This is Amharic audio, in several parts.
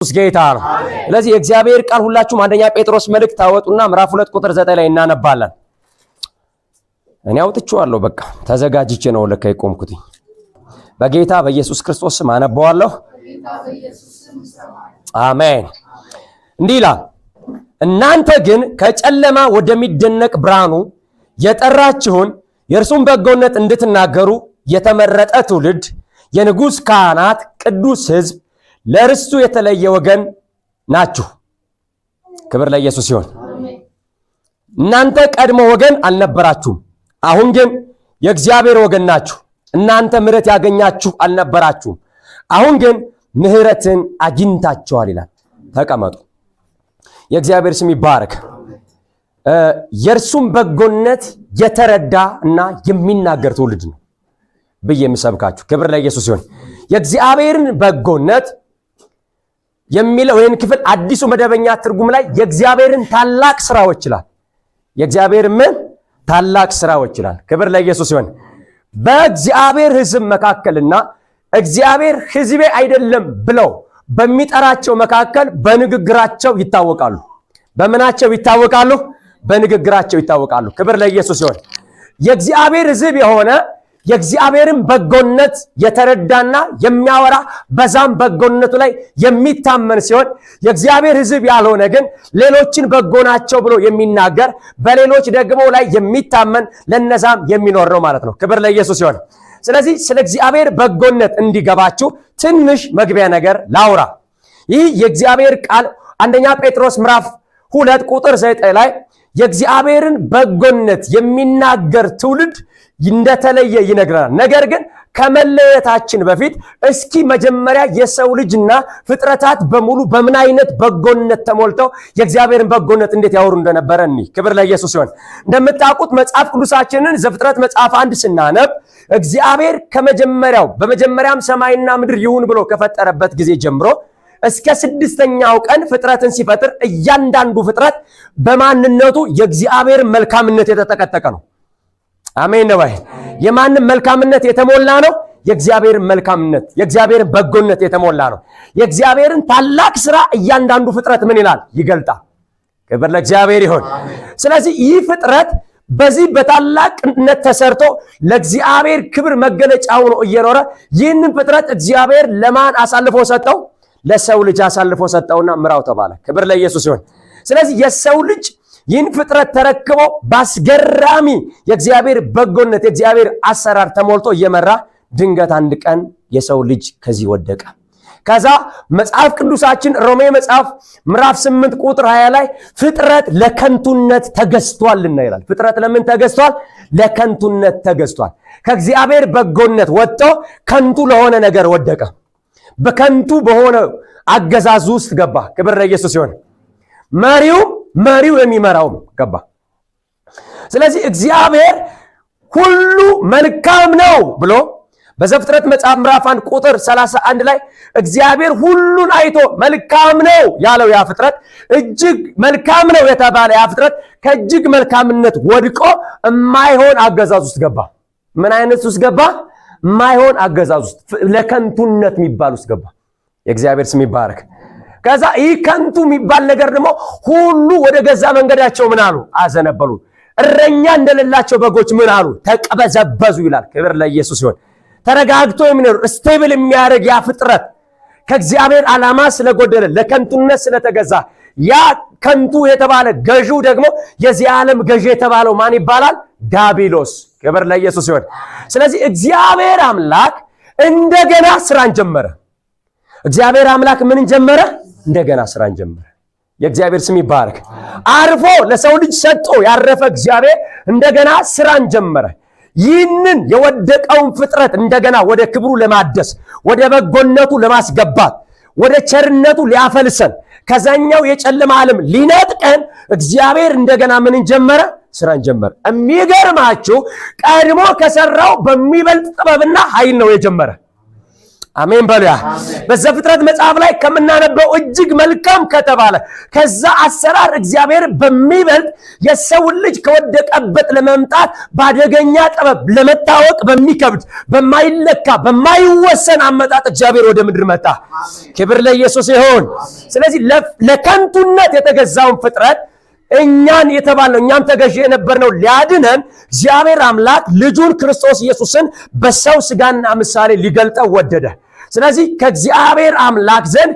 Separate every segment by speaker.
Speaker 1: ጌታ ነው። ስለዚህ የእግዚአብሔር ቃል ሁላችሁም አንደኛ ጴጥሮስ መልእክት ታወጡና ምዕራፍ 2 ቁጥር 9 ላይ እናነባለን። እኔ አውጥቼዋለሁ በቃ ተዘጋጅቼ ነው ለካ የቆምኩት። በጌታ በኢየሱስ ክርስቶስ ስም አነባዋለሁ። አሜን። እንዲህ ይላል፣ እናንተ ግን ከጨለማ ወደሚደነቅ ብርሃኑ የጠራችሁን የእርሱን በጎነት እንድትናገሩ የተመረጠ ትውልድ፣ የንጉሥ ካህናት፣ ቅዱስ ሕዝብ፣ ለርስቱ የተለየ ወገን ናችሁ። ክብር ለኢየሱስ ይሁን። እናንተ ቀድሞ ወገን አልነበራችሁም፣ አሁን ግን የእግዚአብሔር ወገን ናችሁ። እናንተ ምሕረት ያገኛችሁ አልነበራችሁም፣ አሁን ግን ምሕረትን አግኝታችኋል ይላል። ተቀመጡ። የእግዚአብሔር ስም ይባረክ። የእርሱም በጎነት የተረዳ እና የሚናገር ትውልድ ነው ብዬ የምሰብካችሁ። ክብር ለኢየሱስ ይሁን። የእግዚአብሔርን በጎነት የሚለው ይህን ክፍል አዲሱ መደበኛ ትርጉም ላይ የእግዚአብሔርን ታላቅ ስራዎች ይላል። የእግዚአብሔር ምን ታላቅ ስራዎች ይላል። ክብር ለኢየሱስ ይሁን። በእግዚአብሔር ሕዝብ መካከልና እግዚአብሔር ሕዝቤ አይደለም ብለው በሚጠራቸው መካከል በንግግራቸው ይታወቃሉ። በምናቸው ይታወቃሉ? በንግግራቸው ይታወቃሉ። ክብር ለኢየሱስ ይሁን። የእግዚአብሔር ሕዝብ የሆነ የእግዚአብሔርን በጎነት የተረዳና የሚያወራ በዛም በጎነቱ ላይ የሚታመን ሲሆን፣ የእግዚአብሔር ሕዝብ ያልሆነ ግን ሌሎችን በጎ ናቸው ብሎ የሚናገር በሌሎች ደግሞ ላይ የሚታመን ለነዛም የሚኖር ነው ማለት ነው። ክብር ለኢየሱስ ይሁን። ስለዚህ ስለ እግዚአብሔር በጎነት እንዲገባችሁ ትንሽ መግቢያ ነገር ላውራ። ይህ የእግዚአብሔር ቃል አንደኛ ጴጥሮስ ምዕራፍ 2 ቁጥር 9 ላይ የእግዚአብሔርን በጎነት የሚናገር ትውልድ እንደተለየ ይነግረናል። ነገር ግን ከመለየታችን በፊት እስኪ መጀመሪያ የሰው ልጅና ፍጥረታት በሙሉ በምን አይነት በጎነት ተሞልተው የእግዚአብሔርን በጎነት እንዴት ያወሩ እንደነበረ እኒ ክብር ለኢየሱስ ይሁን። እንደምታውቁት መጽሐፍ ቅዱሳችንን ዘፍጥረት መጽሐፍ 1 ስናነብ እግዚአብሔር ከመጀመሪያው በመጀመሪያም ሰማይና ምድር ይሁን ብሎ ከፈጠረበት ጊዜ ጀምሮ እስከ 6ኛው ቀን ፍጥረትን ሲፈጥር እያንዳንዱ ፍጥረት በማንነቱ የእግዚአብሔር መልካምነት የተጠቀጠቀ ነው። አሜን ነው። የማንም መልካምነት የተሞላ ነው? የእግዚአብሔር መልካምነት የእግዚአብሔር በጎነት የተሞላ ነው። የእግዚአብሔርን ታላቅ ስራ እያንዳንዱ ፍጥረት ምን ይላል? ይገልጣል። ክብር ለእግዚአብሔር ይሁን። ስለዚህ ይህ ፍጥረት በዚህ በታላቅነት ተሰርቶ ለእግዚአብሔር ክብር መገለጫ ሆኖ እየኖረ ይህንን ፍጥረት እግዚአብሔር ለማን አሳልፎ ሰጠው? ለሰው ልጅ አሳልፎ ሰጠውና ምራው ተባለ። ክብር ለኢየሱስ ይሁን። ስለዚህ የሰው ልጅ ይህን ፍጥረት ተረክቦ ባስገራሚ የእግዚአብሔር በጎነት የእግዚአብሔር አሰራር ተሞልቶ እየመራ ድንገት አንድ ቀን የሰው ልጅ ከዚህ ወደቀ። ከዛ መጽሐፍ ቅዱሳችን ሮሜ መጽሐፍ ምዕራፍ 8 ቁጥር 20 ላይ ፍጥረት ለከንቱነት ተገዝቷልና ይላል። ፍጥረት ለምን ተገዝቷል? ለከንቱነት ተገዝቷል። ከእግዚአብሔር በጎነት ወጥቶ ከንቱ ለሆነ ነገር ወደቀ። በከንቱ በሆነ አገዛዝ ውስጥ ገባ። ክብር ለኢየሱስ ይሁን። መሪው የሚመራው ገባ። ስለዚህ እግዚአብሔር ሁሉ መልካም ነው ብሎ በዘፍጥረት መጽሐፍ ምዕራፍ 1 ቁጥር 31 ላይ እግዚአብሔር ሁሉን አይቶ መልካም ነው ያለው ያ ፍጥረት እጅግ መልካም ነው የተባለ ያ ፍጥረት ከእጅግ መልካምነት ወድቆ የማይሆን አገዛዝ ውስጥ ገባ። ምን አይነት ውስጥ ገባ? የማይሆን አገዛዝ ውስጥ፣ ለከንቱነት የሚባል ውስጥ ገባ። የእግዚአብሔር ስም ይባረክ። ከዛ ይህ ከንቱ የሚባል ነገር ደግሞ ሁሉ ወደ ገዛ መንገዳቸው ምን አሉ? አዘነበሉ። እረኛ እንደሌላቸው በጎች ምን አሉ? ተቀበዘበዙ ይላል። ክብር ለኢየሱስ ይሁን። ተረጋግቶ የሚኖር ስቴብል የሚያደርግ ያ ፍጥረት ከእግዚአብሔር ዓላማ ስለጎደለ ለከንቱነት ስለተገዛ ያ ከንቱ የተባለ ገዢው ደግሞ የዚህ ዓለም ገዢ የተባለው ማን ይባላል? ዲያብሎስ። ክብር ለኢየሱስ ይሁን። ስለዚህ እግዚአብሔር አምላክ እንደገና ስራን ጀመረ። እግዚአብሔር አምላክ ምን ጀመረ? እንደገና ስራን ጀመረ። የእግዚአብሔር ስም ይባረክ። አርፎ ለሰው ልጅ ሰጥቶ ያረፈ እግዚአብሔር እንደገና ስራን ጀመረ። ይህንን የወደቀውን ፍጥረት እንደገና ወደ ክብሩ ለማደስ፣ ወደ በጎነቱ ለማስገባት፣ ወደ ቸርነቱ ሊያፈልሰን፣ ከዛኛው የጨለማ ዓለም ሊነጥቀን እግዚአብሔር እንደገና ምን ጀመረ? ስራን ጀመረ። የሚገርማችሁ ቀድሞ ከሰራው በሚበልጥ ጥበብና ኃይል ነው የጀመረ። አሜን በሉያ። በዘፍጥረት መጽሐፍ ላይ ከምናነበው እጅግ መልካም ከተባለ ከዛ አሰራር እግዚአብሔር በሚበልጥ የሰው ልጅ ከወደቀበት ለመምጣት ባደገኛ ጥበብ ለመታወቅ በሚከብድ በማይለካ በማይወሰን አመጣጥ እግዚአብሔር ወደ ምድር መጣ። ክብር ለኢየሱስ ይሁን። ስለዚህ ለከንቱነት የተገዛውን ፍጥረት እኛን የተባልነው እኛም ተገዥ የነበርነው ሊያድነን እግዚአብሔር አምላክ ልጁን ክርስቶስ ኢየሱስን በሰው ስጋና ምሳሌ ሊገልጠው ወደደ። ስለዚህ ከእግዚአብሔር አምላክ ዘንድ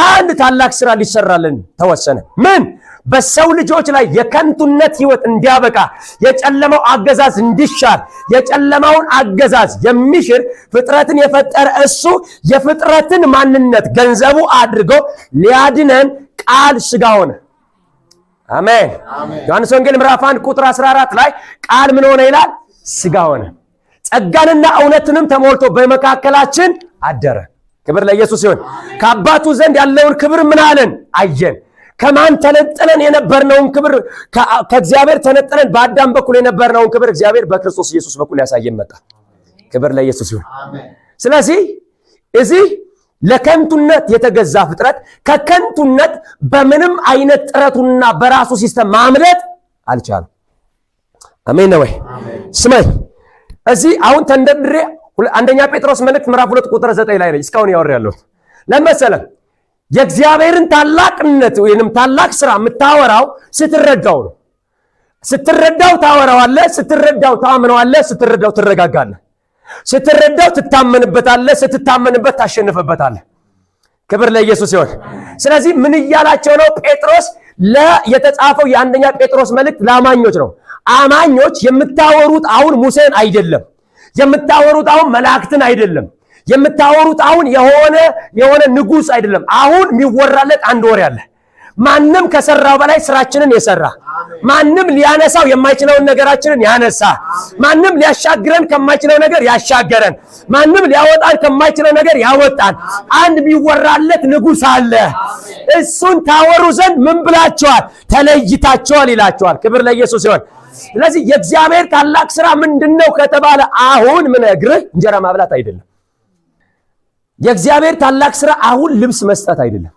Speaker 1: አንድ ታላቅ ስራ ሊሰራልን ተወሰነ። ምን? በሰው ልጆች ላይ የከንቱነት ህይወት እንዲያበቃ፣ የጨለማው አገዛዝ እንዲሻር፣ የጨለማውን አገዛዝ የሚሽር ፍጥረትን የፈጠረ እሱ የፍጥረትን ማንነት ገንዘቡ አድርጎ ሊያድነን ቃል ስጋ ሆነ። አሜን። ዮሐንስ ወንጌል ምዕራፍ 1 ቁጥር 14 ላይ ቃል ምን ሆነ ይላል? ስጋ ሆነ፣ ጸጋንና እውነትንም ተሞልቶ በመካከላችን አደረ። ክብር ለኢየሱስ ይሁን። ከአባቱ ዘንድ ያለውን ክብር ምን አለን? አየን። ከማን ተነጥለን የነበርነውን ክብር? ከእግዚአብሔር ተነጥለን በአዳም በኩል የነበርነውን ክብር እግዚአብሔር በክርስቶስ ኢየሱስ በኩል ያሳየን መጣ። ክብር ለኢየሱስ ይሁን። ስለዚህ እዚህ ለከንቱነት የተገዛ ፍጥረት ከከንቱነት በምንም አይነት ጥረቱና በራሱ ሲስተም ማምለጥ አልቻለም። አሜን ነው ወይ? ስማኝ፣ እዚህ አሁን ተንደርድሬ አንደኛ ጴጥሮስ መልእክት ምዕራፍ 2 ቁጥር 9 ላይ ነው እስካሁን ያወራ ያለሁት። ለምሳሌ የእግዚአብሔርን ታላቅነት ወይንም ታላቅ ስራ የምታወራው ስትረዳው ነው። ስትረዳው ታወራዋለህ፣ ስትረዳው ታምነዋለህ፣ ስትረዳው ትረጋጋለህ፣ ስትረዳው ትታመንበታለህ፣ ስትታመንበት ታሸንፈበታለህ። ክብር ለኢየሱስ ይሁን። ስለዚህ ምን እያላቸው ነው ጴጥሮስ? የተጻፈው የአንደኛ ጴጥሮስ መልእክት ለአማኞች ነው። አማኞች የምታወሩት አሁን ሙሴን አይደለም፣ የምታወሩት አሁን መላእክትን አይደለም፣ የምታወሩት አሁን የሆነ ንጉስ አይደለም። አሁን የሚወራለት አንድ ወሬ አለ። ማንም ከሰራው በላይ ስራችንን የሰራ፣ ማንም ሊያነሳው የማይችለውን ነገራችንን ያነሳ፣ ማንም ሊያሻግረን ከማይችለው ነገር ያሻገረን፣ ማንም ሊያወጣን ከማይችለው ነገር ያወጣን አንድ የሚወራለት ንጉስ አለ። እሱን ታወሩ ዘንድ ምን ብላችኋል? ተለይታችኋል ይላችኋል። ክብር ለኢየሱስ ይሁን። ስለዚህ የእግዚአብሔር ታላቅ ስራ ምንድነው ከተባለ አሁን ምነግርህ እንጀራ ማብላት አይደለም። የእግዚአብሔር ታላቅ ስራ አሁን ልብስ መስጠት አይደለም።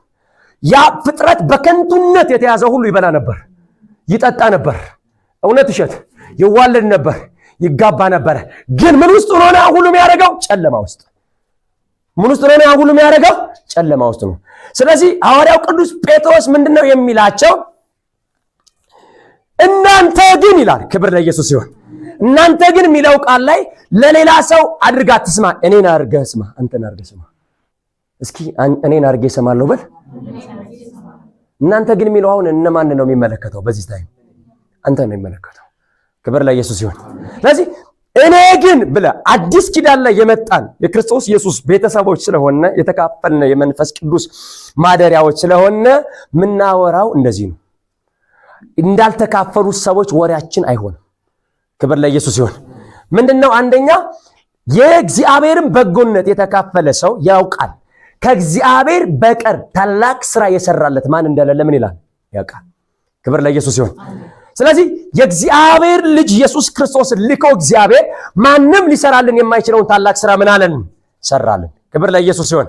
Speaker 1: ያ ፍጥረት በከንቱነት የተያዘ ሁሉ ይበላ ነበር፣ ይጠጣ ነበር፣ እውነት እሸት ይዋለድ ነበር፣ ይጋባ ነበር። ግን ምን ውስጥ ሆነ ሁሉ የሚያደርገው? ጨለማ ውስጥ። ምን ውስጥ ሆነ ሁሉ የሚያደርገው? ጨለማ ውስጥ ነው። ስለዚህ ሐዋርያው ቅዱስ ጴጥሮስ ምንድነው የሚላቸው? እናንተ ግን ይላል። ክብር ለኢየሱስ ይሁን። እናንተ ግን የሚለው ቃል ላይ ለሌላ ሰው አድርጋ አትስማ፣ እኔን አድርገህ ስማ፣ አንተን አድርገህ ስማ። እስኪ እኔን አድርገህ እሰማለሁ በል። እናንተ ግን የሚለው አሁን እነማን ነው የሚመለከተው? በዚህ ታይም አንተ ነው የሚመለከተው። ክብር ለኢየሱስ ይሁን። ስለዚህ እኔ ግን ብለህ አዲስ ኪዳን ላይ የመጣን የክርስቶስ ኢየሱስ ቤተሰቦች ስለሆነ የተካፈልን የመንፈስ ቅዱስ ማደሪያዎች ስለሆነ ምናወራው እንደዚህ ነው። እንዳልተካፈሉት ሰዎች ወሬያችን አይሆንም። ክብር ለኢየሱስ ይሁን። ምንድነው? አንደኛ የእግዚአብሔርን በጎነት የተካፈለ ሰው ያውቃል። ከእግዚአብሔር በቀር ታላቅ ስራ የሰራለት ማን እንደሌለ ምን ይላል? ያውቃል። ክብር ለኢየሱስ ይሁን። ስለዚህ የእግዚአብሔር ልጅ ኢየሱስ ክርስቶስ ልኮ እግዚአብሔር ማንም ሊሰራልን የማይችለውን ታላቅ ስራ ምን አለን? ሰራልን። ክብር ለኢየሱስ ይሁን።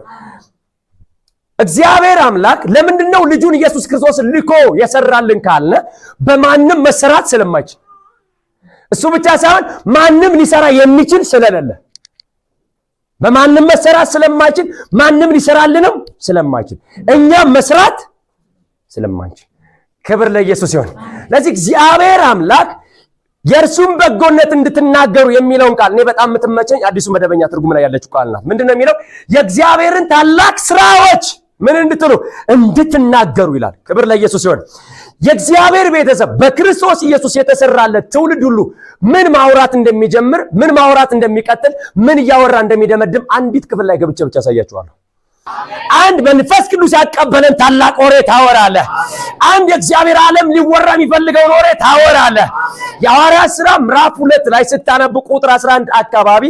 Speaker 1: እግዚአብሔር አምላክ ለምንድነው ልጁን ኢየሱስ ክርስቶስ ልኮ የሰራልን ካልነ በማንም መሰራት ስለማይችል፣ እሱ ብቻ ሳይሆን ማንም ሊሰራ የሚችል ስለሌለ፣ በማንም መሰራት ስለማይችል ማንም ሊሰራልንም ስለማይችል እኛም መስራት ስለማንችል፣ ክብር ለኢየሱስ ይሁን። ለዚህ እግዚአብሔር አምላክ የእርሱን በጎነት እንድትናገሩ የሚለውን ቃል እኔ በጣም የምትመቸኝ አዲሱ መደበኛ ትርጉም ላይ ያለችው ቃል ናት። ምንድነው የሚለው? የእግዚአብሔርን ታላቅ ስራዎች ምን እንድትሉ? እንድትናገሩ ይላል። ክብር ለኢየሱስ ይሁን። የእግዚአብሔር ቤተሰብ በክርስቶስ ኢየሱስ የተሰራለት ትውልድ ሁሉ ምን ማውራት እንደሚጀምር፣ ምን ማውራት እንደሚቀጥል፣ ምን እያወራ እንደሚደመድም አንዲት ክፍል ላይ ገብቼ ብቻ ያሳያችኋለሁ። አንድ መንፈስ ቅዱስ ያቀበለን ታላቅ ወሬ ታወራለህ። አንድ የእግዚአብሔር ዓለም ሊወራ የሚፈልገውን ወሬ ታወራለህ። የሐዋርያት ሥራ ምዕራፍ 2 ላይ ስታነቡ ቁጥር 11 አካባቢ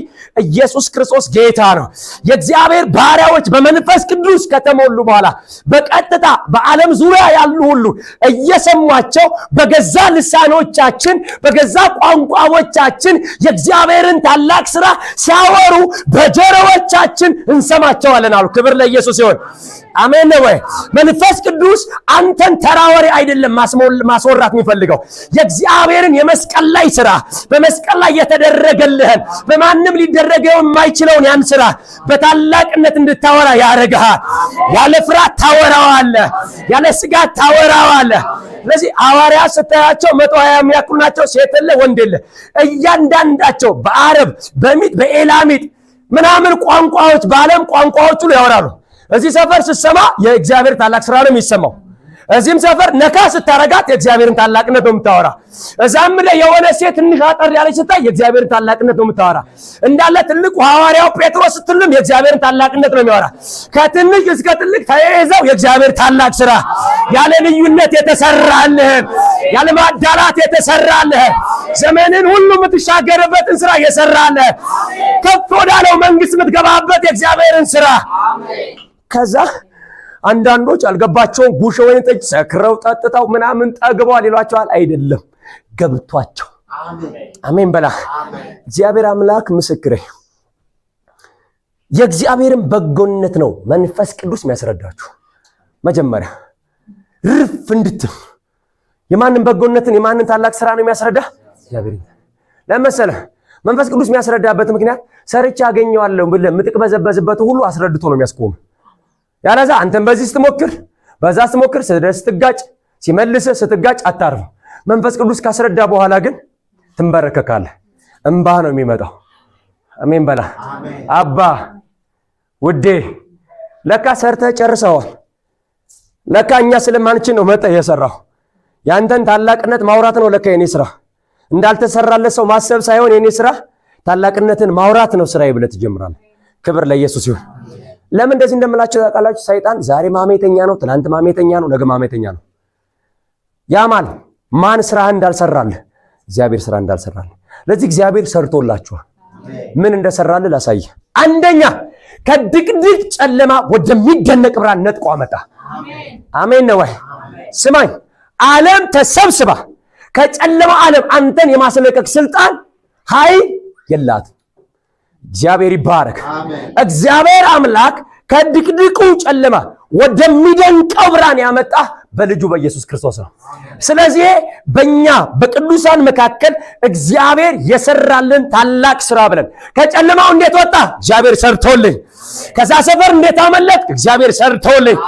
Speaker 1: ኢየሱስ ክርስቶስ ጌታ ነው። የእግዚአብሔር ባሪያዎች በመንፈስ ቅዱስ ከተሞሉ በኋላ በቀጥታ በዓለም ዙሪያ ያሉ ሁሉ እየሰሟቸው በገዛ ልሳኖቻችን በገዛ ቋንቋዎቻችን የእግዚአብሔርን ታላቅ ሥራ ሲያወሩ በጆሮዎቻችን እንሰማቸዋለን አሉ። ክብር ለኢየሱስ ይሁን። አሜን ነው ወይ? መንፈስ ቅዱስ አንተን ተራወሪ አይደለም ማስወራት የሚፈልገው የእግዚአብሔርን የመስቀል ላይ ሥራ በመስቀል ላይ የተደረገልህን በማንም ሊደረገው የማይችለውን ያን ሥራ በታላቅነት እንድታወራ ያረጋሃል። ያለ ፍርሃት ታወራዋለህ፣ ያለ ስጋት ታወራዋለህ። ስለዚህ ሐዋርያት ስታያቸው 120 የሚያክሉ ናቸው። ሴት የለ ወንድ የለ። እያንዳንዳቸው በአረብ በሚጥ በኤላሚጥ ምናምን ቋንቋዎች በዓለም ቋንቋዎች ሁሉ ያወራሉ። እዚህ ሰፈር ስትሰማ የእግዚአብሔር ታላቅ ሥራ ነው የሚሰማው። እዚህም ሰፈር ነካ ስታረጋት የእግዚአብሔርን ታላቅነት ነው የምታወራ። እዛም ላይ የሆነ ሴት ትንሽ አጠር ያለች ስታይ የእግዚአብሔርን ታላቅነት ነው የምታወራ። እንዳለ ትልቁ ሐዋርያው ጴጥሮስ ስትልም የእግዚአብሔርን ታላቅነት ነው የሚያወራ። ከትንሽ እስከ ትልቅ ተያይዘው የእግዚአብሔር ታላቅ ሥራ ያለ ልዩነት የተሰራልህን ያለ ማዳላት የተሰራልህን ዘመንን ሁሉ የምትሻገርበትን ሥራ የሰራልህን ከፍ ወዳለው መንግሥት የምትገባበት የእግዚአብሔርን ሥራ ከዛ አንዳንዶች አልገባቸውም። ጉሽ ወይን ጠጅ ሰክረው ጠጥተው ምናምን ጠግበዋል ይሏቸዋል። አይደለም ገብቷቸው። አሜን በላ። እግዚአብሔር አምላክ ምስክሬ የእግዚአብሔርን በጎነት ነው መንፈስ ቅዱስ የሚያስረዳችሁ። መጀመሪያ ርፍ እንድትም የማንን በጎነትን የማንን ታላቅ ሥራ ነው የሚያስረዳ? እግዚአብሔር ለመሰለ መንፈስ ቅዱስ የሚያስረዳበት ምክንያት ሰርቻ አገኘዋለሁ ብለህ የምትቅበዘበዝበት ሁሉ አስረድቶ ነው የሚያስቆም። ያለዛ አንተም በዚህ ስትሞክር በዛ ስትሞክር ስትጋጭ ሲመልስ ስትጋጭ አታርፍ። መንፈስ ቅዱስ ካስረዳ በኋላ ግን ትንበረከካለህ። እንባ ነው የሚመጣው። አሜን በላ። አባ ውዴ ለካ ሰርተህ ጨርሰዋል። ለካ እኛ ስለማንችን ነው መጣ የሰራው። ያንተን ታላቅነት ማውራት ነው ለካ የኔ ስራ። እንዳልተሰራለት ሰው ማሰብ ሳይሆን የኔ ስራ ታላቅነትን ማውራት ነው ስራዬ ብለህ ትጀምራለህ። ክብር ለኢየሱስ ይሁን። ለምን እንደዚህ እንደምላችሁ ታውቃላችሁ? ሰይጣን ዛሬ ማሜተኛ ነው፣ ትናንት ማሜተኛ ነው፣ ነገ ማሜተኛ ነው። ያማል ማን ስራ እንዳልሰራልህ? እግዚአብሔር ስራ እንዳልሰራልህ። ለዚህ እግዚአብሔር ሰርቶላችኋል። ምን እንደሰራልህ ላሳይህ። አንደኛ ከድቅድቅ ጨለማ ወደሚደነቅ ብርሃን ነጥቆ አመጣ። አሜን ነው ወይ? ስማኝ፣ ዓለም ተሰብስባ ከጨለማ ዓለም አንተን የማስለቀቅ ስልጣን ኃይል የላትም። እግዚአብሔር ይባረክ። እግዚአብሔር አምላክ ከድቅድቁ ጨለማ ወደሚደንቀው ብርሃን ያመጣ በልጁ በኢየሱስ ክርስቶስ ነው። ስለዚህ በእኛ በቅዱሳን መካከል እግዚአብሔር የሰራልን ታላቅ ሥራ ብለን ከጨለማው እንዴት ወጣ? እግዚአብሔር ሰርቶልኝ። ከዛ ሰፈር እንዴት አመለጥክ? እግዚአብሔር ሰርቶልኝ።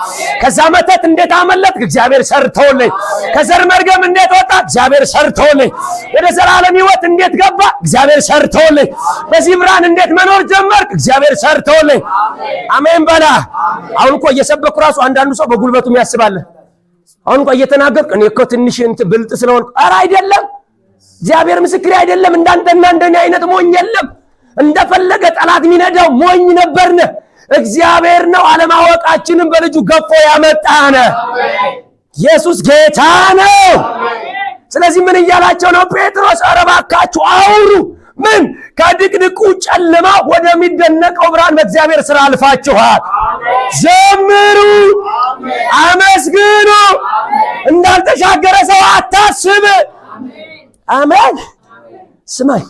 Speaker 1: ከዛ መተት እንዴት አመለጥክ? እግዚአብሔር ሰርቶልኝ። ከዘር መርገም እንዴት ወጣ? እግዚአብሔር ሰርቶልኝ። ወደ ዘላለም ሕይወት እንዴት ገባ? እግዚአብሔር ሰርቶልኝ። በዚህ ብርሃን እንዴት መኖር ጀመርክ? እግዚአብሔር ሰርቶልኝ። አሜን በላ። አሁን እኮ እየሰበኩ ራሱ አንዳንዱ ሰው በጉልበቱም ያስባል። አሁን እኮ እየተናገርኩ እኔ እኮ ትንሽ ብልጥ ስለሆንኩ፣ ኧረ አይደለም። እግዚአብሔር ምስክሬ አይደለም። እንዳንተና እንደኔ አይነት ሞኝ የለም። እንደፈለገ ጠላት የሚነዳው ሞኝ ነበርነ። እግዚአብሔር ነው አለማወቃችንን በልጁ ገፎ ያመጣነ። ኢየሱስ ጌታ ነው። ስለዚህ ምን እያላቸው ነው ጴጥሮስ? ኧረ እባካችሁ አውሩ። ምን ከድቅድቁ ጨለማ ወደሚደነቀው ብርሃን በእግዚአብሔር ሥራ አልፋችኋል። ዘምሩ፣ አመስግኑ። እንዳልተሻገረ ሰው አታስብ። አሜን። ስማኝ፣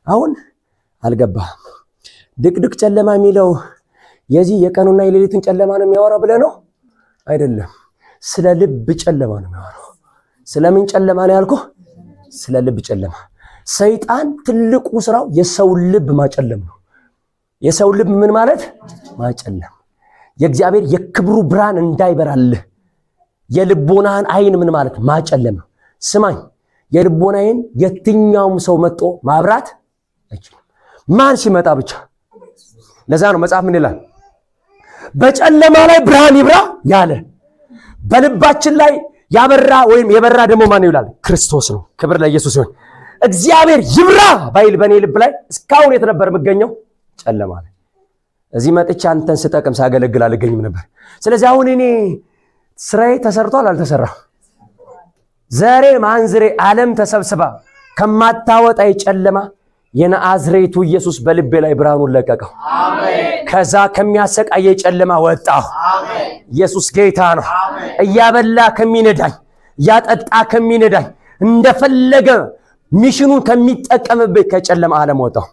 Speaker 1: አሁን አልገባህም። ድቅድቅ ጨለማ የሚለው የዚህ የቀኑና የሌሊቱን ጨለማ ነው የሚያወራው ብለህ ነው? አይደለም። ስለ ልብ ጨለማ ነው የሚያወራው። ስለምን ጨለማ ነው ያልኩህ? ስለ ልብ ጨለማ። ሰይጣን ትልቁ ስራው የሰው ልብ ማጨለም ነው። የሰው ልብ ምን ማለት? ማጨለም። የእግዚአብሔር የክብሩ ብርሃን እንዳይበራልህ የልቦናህን አይን ምን ማለት? ማጨለም ነው። ስማኝ፣ የልቦናህን የትኛውም ሰው መጥቶ ማብራት አይችልም። ማን ሲመጣ ብቻ። ለዛ ነው መጽሐፍ ምን ይላል? በጨለማ ላይ ብርሃን ይብራ ያለ። በልባችን ላይ ያበራ ወይም የበራ ደግሞ ማን ይላል? ክርስቶስ ነው። ክብር ለኢየሱስ ይሁን። እግዚአብሔር ይብራ ባይል በእኔ ልብ ላይ እስካሁን የት ነበር የምገኘው? ጨለማ ላይ። እዚህ መጥቼ አንተን ስጠቅም ሳገለግል አልገኝም ነበር። ስለዚህ አሁን እኔ ስራዬ ተሰርቷል አልተሰራም? ዘሬ ማንዝሬ ዓለም ተሰብስባ ከማታወጣ የጨለማ የናዝሬቱ ኢየሱስ በልቤ ላይ ብርሃኑን ለቀቀው። ከዛ ከሚያሰቃየ ጨለማ ወጣሁ። ኢየሱስ ጌታ ነው። እያበላ ከሚነዳኝ እያጠጣ ከሚነዳኝ እንደፈለገ ሚሽኑን ከሚጠቀምበት ከጨለማ ዓለም ወጣሁ።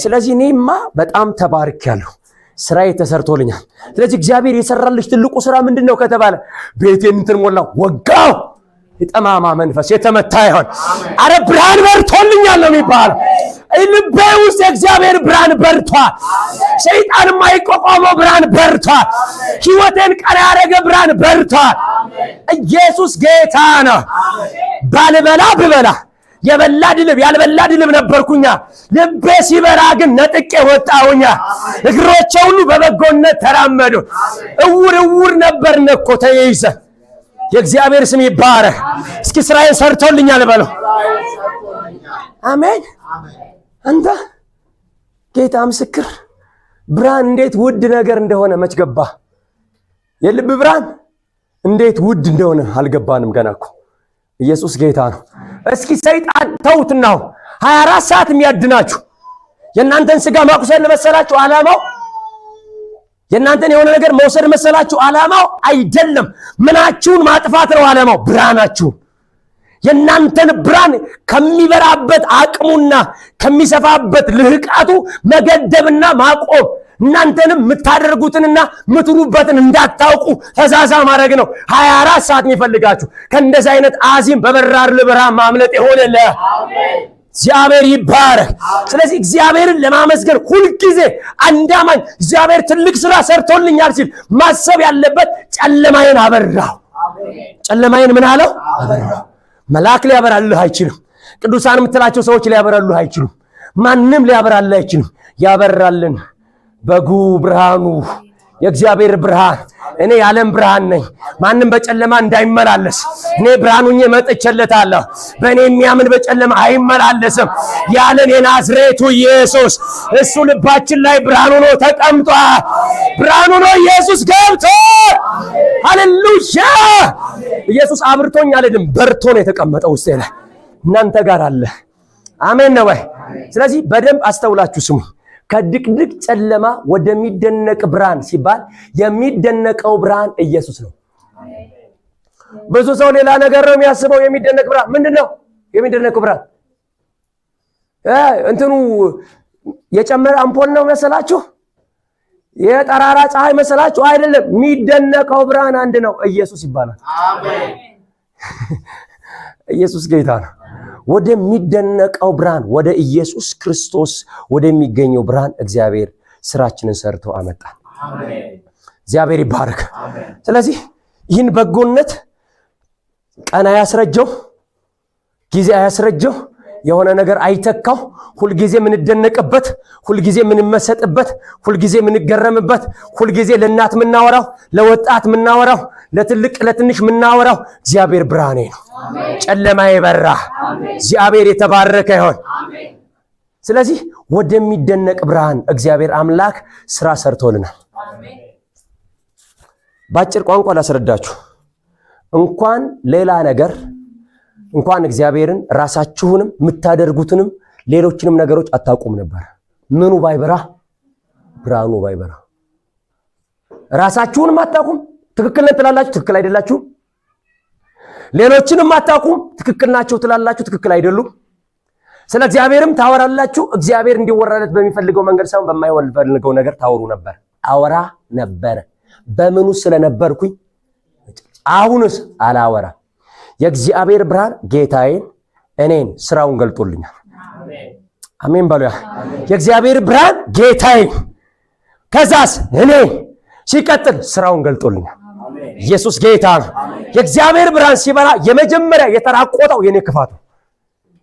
Speaker 1: ስለዚህ እኔማ በጣም ተባርኬያለሁ። ስራዬ ተሰርቶልኛል። ስለዚህ እግዚአብሔር የሰራልሽ ትልቁ ስራ ምንድነው ከተባለ ቤቴን እንትን ሞላው፣ ወጋው። የጠማማ መንፈስ የተመታ ይሆን። አረ ብርሃን በርቶልኛል ነው የሚባለው። ልቤ ውስጥ የእግዚአብሔር ብርሃን በርቷል። ሰይጣን የማይቋቋመው ብርሃን በርቷል። ሕይወቴን ቀና ያደረገ ብርሃን በርቷል። ኢየሱስ ጌታ ነው። ባልበላ ብበላ የበላ ድልብ ያልበላ ድልብ ነበርኩኛ። ልቤ ሲበራ ግን ነጥቄ ወጣሁኛ። እግሮቼ ሁሉ በበጎነት ተራመዱ። እውር ነበርን እኮ ተይዘን። የእግዚአብሔር ስም ይባረክ። እስኪ ስራዬን ሰርቶልኛል በለው። አሜን። አንተ ጌታ ምስክር። ብርሃን እንዴት ውድ ነገር እንደሆነ መች ገባ? የልብ ብርሃን እንዴት ውድ እንደሆነ አልገባንም ገና እኮ። ኢየሱስ ጌታ ነው። እስኪ ሰይጣን ተውትና 24 ሰዓት የሚያድናችሁ የእናንተን ስጋ ማቁሰል መሰላችሁ ዓላማው? የእናንተን የሆነ ነገር መውሰድ መሰላችሁ ዓላማው? አይደለም። ምናችሁን ማጥፋት ነው ዓላማው? ብርሃናችሁን። የእናንተን ብርሃን ከሚበራበት አቅሙና ከሚሰፋበት ልህቃቱ መገደብና ማቆም፣ እናንተንም የምታደርጉትንና የምትሉበትን እንዳታውቁ ተዛዛ ማድረግ ነው 24 ሰዓት የሚፈልጋችሁ። ከእንደዚህ አይነት አዚም በበራር ልብርሃን ማምለጥ የሆነለ እግዚአብሔር ይባረክ። ስለዚህ እግዚአብሔርን ለማመስገን ሁልጊዜ አንዳማኝ እግዚአብሔር ትልቅ ስራ ሰርቶልኛል ሲል ማሰብ ያለበት ጨለማዬን አበራው። ጨለማዬን ምን አለው? አበራው። መልአክ ሊያበራልህ አይችልም። ቅዱሳን የምትላቸው ሰዎች ሊያበራልህ አይችሉም። ማንም ሊያበራልህ አይችልም። ያበራልን በጉ ብርሃኑ የእግዚአብሔር ብርሃን። እኔ የዓለም ብርሃን ነኝ፣ ማንም በጨለማ እንዳይመላለስ እኔ ብርሃኑኝ መጥቼለታለሁ። በእኔ የሚያምን በጨለማ አይመላለስም ያለን የናዝሬቱ ኢየሱስ እሱ ልባችን ላይ ብርሃኑ ነው ተቀምጧል። ብርሃኑ ነው ኢየሱስ ገብቶ። ሃሌሉያ! ኢየሱስ አብርቶኝ አይደለም በርቶ ነው የተቀመጠው ውስጤ ላይ። እናንተ ጋር አለ። አሜን ነው ወይ? ስለዚህ በደንብ አስተውላችሁ ስሙ። ከድቅድቅ ጨለማ ወደሚደነቅ ብርሃን ሲባል የሚደነቀው ብርሃን ኢየሱስ ነው። ብዙ ሰው ሌላ ነገር ነው የሚያስበው። የሚደነቅ ብርሃን ምንድነው? የሚደነቀው ብርሃን እንትኑ የጨመረ አምፖል ነው መሰላችሁ? የጠራራ ፀሐይ መሰላችሁ? አይደለም። የሚደነቀው ብርሃን አንድ ነው፣ ኢየሱስ ይባላል። አሜን። ኢየሱስ ጌታ ነው። ወደሚደነቀው ብርሃን ወደ ኢየሱስ ክርስቶስ ወደሚገኘው ብርሃን እግዚአብሔር ስራችንን ሰርቶ አመጣን። አሜን። እግዚአብሔር ይባረክ። አሜን። ስለዚህ ይህን በጎነት ቀን አያስረጀው፣ ጊዜ አያስረጀው፣ የሆነ ነገር አይተካው። ሁልጊዜ ምንደነቅበት፣ ሁልጊዜ ምንመሰጥበት፣ ሁልጊዜ ምንገረምበት፣ ሁልጊዜ ለእናት ምናወራው፣ ለወጣት ምናወራው፣ ለትልቅ ለትንሽ ምናወራው እግዚአብሔር ብርሃኔ ነው። ጨለማ ይበራ። እግዚአብሔር የተባረከ ይሁን። ስለዚህ ወደሚደነቅ ብርሃን እግዚአብሔር አምላክ ስራ ሰርቶልናል። ባጭር ቋንቋ ላስረዳችሁ። እንኳን ሌላ ነገር እንኳን እግዚአብሔርን ራሳችሁንም የምታደርጉትንም ሌሎችንም ነገሮች አታውቁም ነበር። ምኑ ባይበራ? ብርሃኑ ባይበራ። ራሳችሁንም አታውቁም። ትክክል ነን ትላላችሁ፣ ትክክል አይደላችሁም። ሌሎችንም አታውቁም። ትክክል ናቸው ትላላችሁ፣ ትክክል አይደሉም። ስለ እግዚአብሔርም ታወራላችሁ። እግዚአብሔር እንዲወራለት በሚፈልገው መንገድ ሳይሆን በማይፈልገው ነገር ታወሩ ነበር። አወራ ነበር። በምኑ ስለነበርኩኝ? አሁንስ አላወራ። የእግዚአብሔር ብርሃን ጌታዬን እኔን ስራውን ገልጦልኛል። አሜን በሉ። የእግዚአብሔር ብርሃን ጌታዬን ከዛስ እኔ ሲቀጥል ስራውን ገልጦልኛል። ኢየሱስ ጌታ ነው። የእግዚአብሔር ብርሃን ሲበራ የመጀመሪያ የተራቆተው የኔ ክፋት ነው።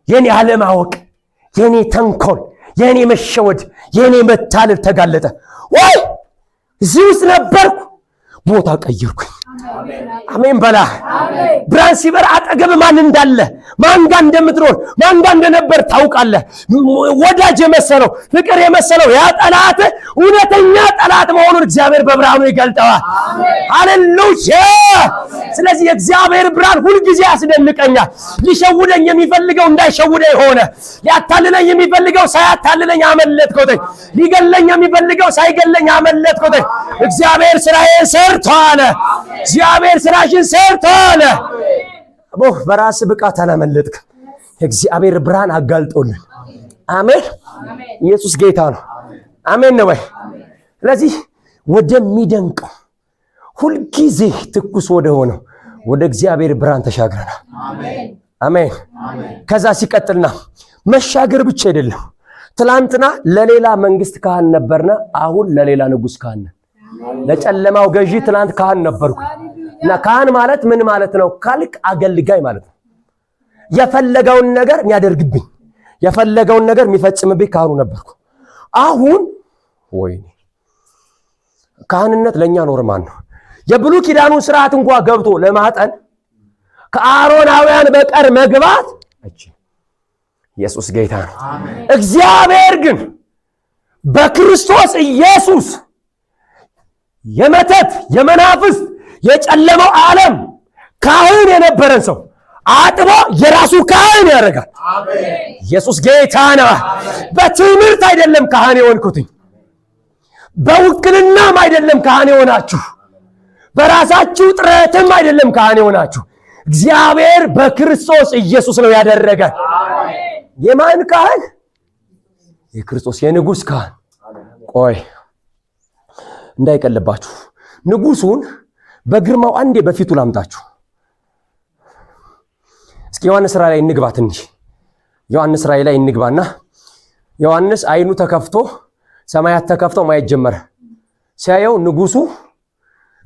Speaker 1: የኔ አለማወቅ፣ የኔ ተንኮል፣ የኔ መሸወድ፣ የኔ መታለል ተጋለጠ። ወይ እዚህ ውስጥ ነበርኩ፣ ቦታ ቀየርኩኝ። አሜን በላ። ብርሃን ሲበራ አጠገብ ማን እንዳለ ማን ጋር እንደምትኖር ማን ጋር እንደነበር ታውቃለህ። ወዳጅ የመሰለው ፍቅር የመሰለው ያ ጠላት እውነተኛ ጠላት መሆኑን እግዚአብሔር በብርሃኑ ይገልጠዋል። ሃሌሉያ። ስለዚህ የእግዚአብሔር ብርሃን ሁልጊዜ ያስደንቀኛል። ሊሸውደኝ የሚፈልገው እንዳይሸውደኝ ሆነ። ሊያታልለኝ የሚፈልገው ሳያታልለኝ አመለጥኩት። ሊገለኝ የሚፈልገው ሳይገለኝ አመለጥኩት። እግዚአብሔር ስራዬን ሰርቷል። እግዚአብሔር ስራሽን ሰርቷል። በራስ ብቃት አላመለጥክ። የእግዚአብሔር ብርሃን አጋልጦልን። አሜን። ኢየሱስ ጌታ ነው። አሜን ነው ወይ? ስለዚህ ወደሚደንቀው ሁልጊዜ ትኩስ ወደ ሆነው ወደ እግዚአብሔር ብርሃን ተሻግረናል። አሜን። ከዛ ሲቀጥልና መሻገር ብቻ አይደለም። ትላንትና ለሌላ መንግስት ካህን ነበርና አሁን ለሌላ ንጉስ ካህን ነን። ለጨለማው ገዢ ትላንት ካህን ነበርኩ እና ካህን ማለት ምን ማለት ነው ካልክ አገልጋይ ማለት ነው። የፈለገውን ነገር የሚያደርግብኝ የፈለገውን ነገር የሚፈጽምብኝ ካህኑ ነበርኩ። አሁን ወይኔ ካህንነት ለኛ ኖርማል ነው። የብሉይ ኪዳኑን ስርዓት እንኳን ገብቶ ለማጠን ከአሮናውያን በቀር መግባት ኢየሱስ ጌታ ነው። እግዚአብሔር ግን በክርስቶስ ኢየሱስ የመተት የመናፍስት የጨለመው ዓለም ካህን የነበረን ሰው አጥቦ የራሱ ካህን ያደርጋል። ኢየሱስ ጌታ ነው። በትምህርት አይደለም ካህን የሆንኩትኝ፣ በውክልናም አይደለም ካህን የሆናችሁ፣ በራሳችሁ ጥረትም አይደለም ካህን የሆናችሁ። እግዚአብሔር በክርስቶስ ኢየሱስ ነው ያደረገን። የማን ካህን? የክርስቶስ የንጉስ ካህን። ቆይ እንዳይቀልባችሁ ንጉሱን በግርማው አንዴ በፊቱ ላምጣችሁ። እስኪ ዮሐንስ ራእይ ላይ እንግባ። ትንሽ ዮሐንስ ራእይ ላይ እንግባና ዮሐንስ አይኑ ተከፍቶ ሰማያት ተከፍተው ማየት ጀመረ። ሲያየው ንጉሱ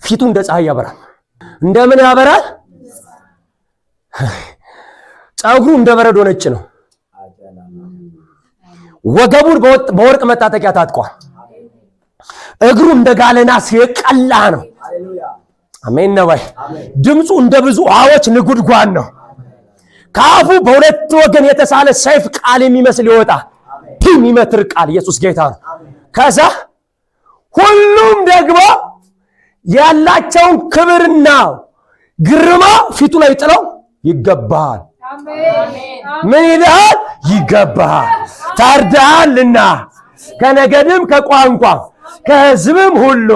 Speaker 1: ፊቱ እንደ ፀሐይ ያበራል። እንደምን ያበራል? ጸጉሩ እንደ በረዶ ነጭ ነው። ወገቡን በወርቅ መታጠቂያ ታጥቋል። እግሩ እንደ ጋለ ናስ የቀላ ነው። አሜን ነው ወይ? ድምፁ እንደ ብዙ ውሃዎች ንጉድጓድ ነው። ከአፉ በሁለት ወገን የተሳለ ሰይፍ ቃል የሚመስል ይወጣ የሚመትር ቃል። ኢየሱስ ጌታ ነው። ከዛ ሁሉም ደግሞ ያላቸውን ክብርና ግርማ ፊቱ ላይ ጥለው ይገባል። ምን ይልሃል? ይገባል። ታርዳሃልና ከነገድም ከቋንቋም ከሕዝብም ሁሉ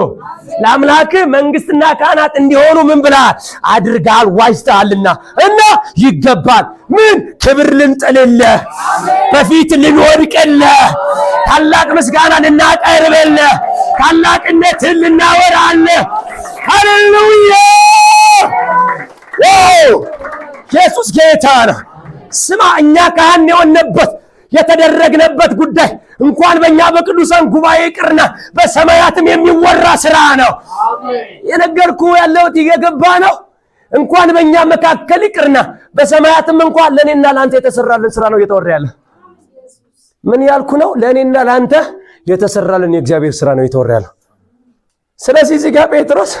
Speaker 1: ለአምላክ መንግስትና ካህናት እንዲሆኑ ምን ብለሃል? አድርጋል፣ ዋጅተሃልና እና ይገባል። ምን ክብር ልንጥልልህ፣ በፊት ልንወድቅልህ፣ ታላቅ ምስጋና ልናቀርብልህ፣ ታላቅነትን ልናወራልህ። ሃሌሉያ! ኢየሱስ ጌታ ነው። ስማ፣ እኛ ካህን የሆንበት የተደረግነበት ጉዳይ እንኳን በእኛ በቅዱሳን ጉባኤ ይቅርና በሰማያትም የሚወራ ስራ ነው። የነገርኩ ያለውት እየገባ ነው። እንኳን በእኛ መካከል ይቅርና በሰማያትም እንኳን ለእኔና ለአንተ የተሰራልን ስራ ነው እየተወራ ያለ። ምን ያልኩ ነው? ለእኔና ለአንተ የተሰራልን የእግዚአብሔር ስራ ነው እየተወራ ያለ። ስለዚህ እዚህ ጋር ጴጥሮስ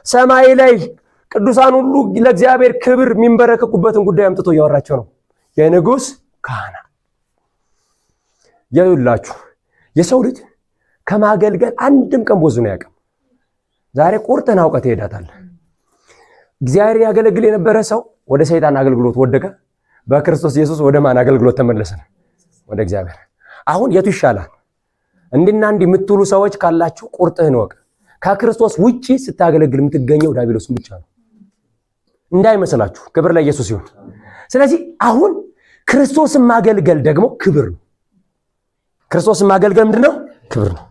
Speaker 1: ሰማይ ላይ ቅዱሳን ሁሉ ለእግዚአብሔር ክብር የሚንበረከኩበትን ጉዳይ አምጥቶ እያወራቸው ነው። የንጉስ ካህናት ይኸውላችሁ፣ የሰው ልጅ ከማገልገል አንድም ቀን ቦዝኖ ያውቅም። ዛሬ ቁርጥህን አውቀህ ትሄዳታለህ። እግዚአብሔር ያገለግል የነበረ ሰው ወደ ሰይጣን አገልግሎት ወደቀ። በክርስቶስ ኢየሱስ ወደ ማን አገልግሎት ተመለሰ? ወደ እግዚአብሔር። አሁን የቱ ይሻላል? እንዲና እንዲህ የምትሉ ሰዎች ካላችሁ ቁርጥህን ወቅ። ከክርስቶስ ውጪ ስታገለግል የምትገኘው ዲያብሎስን ብቻ ነው እንዳይመስላችሁ። ክብር ለኢየሱስ ይሁን። ስለዚህ አሁን ክርስቶስን ማገልገል ደግሞ ክብር ነው። ክርስቶስን ማገልገል ምንድነው? ክብር ነው።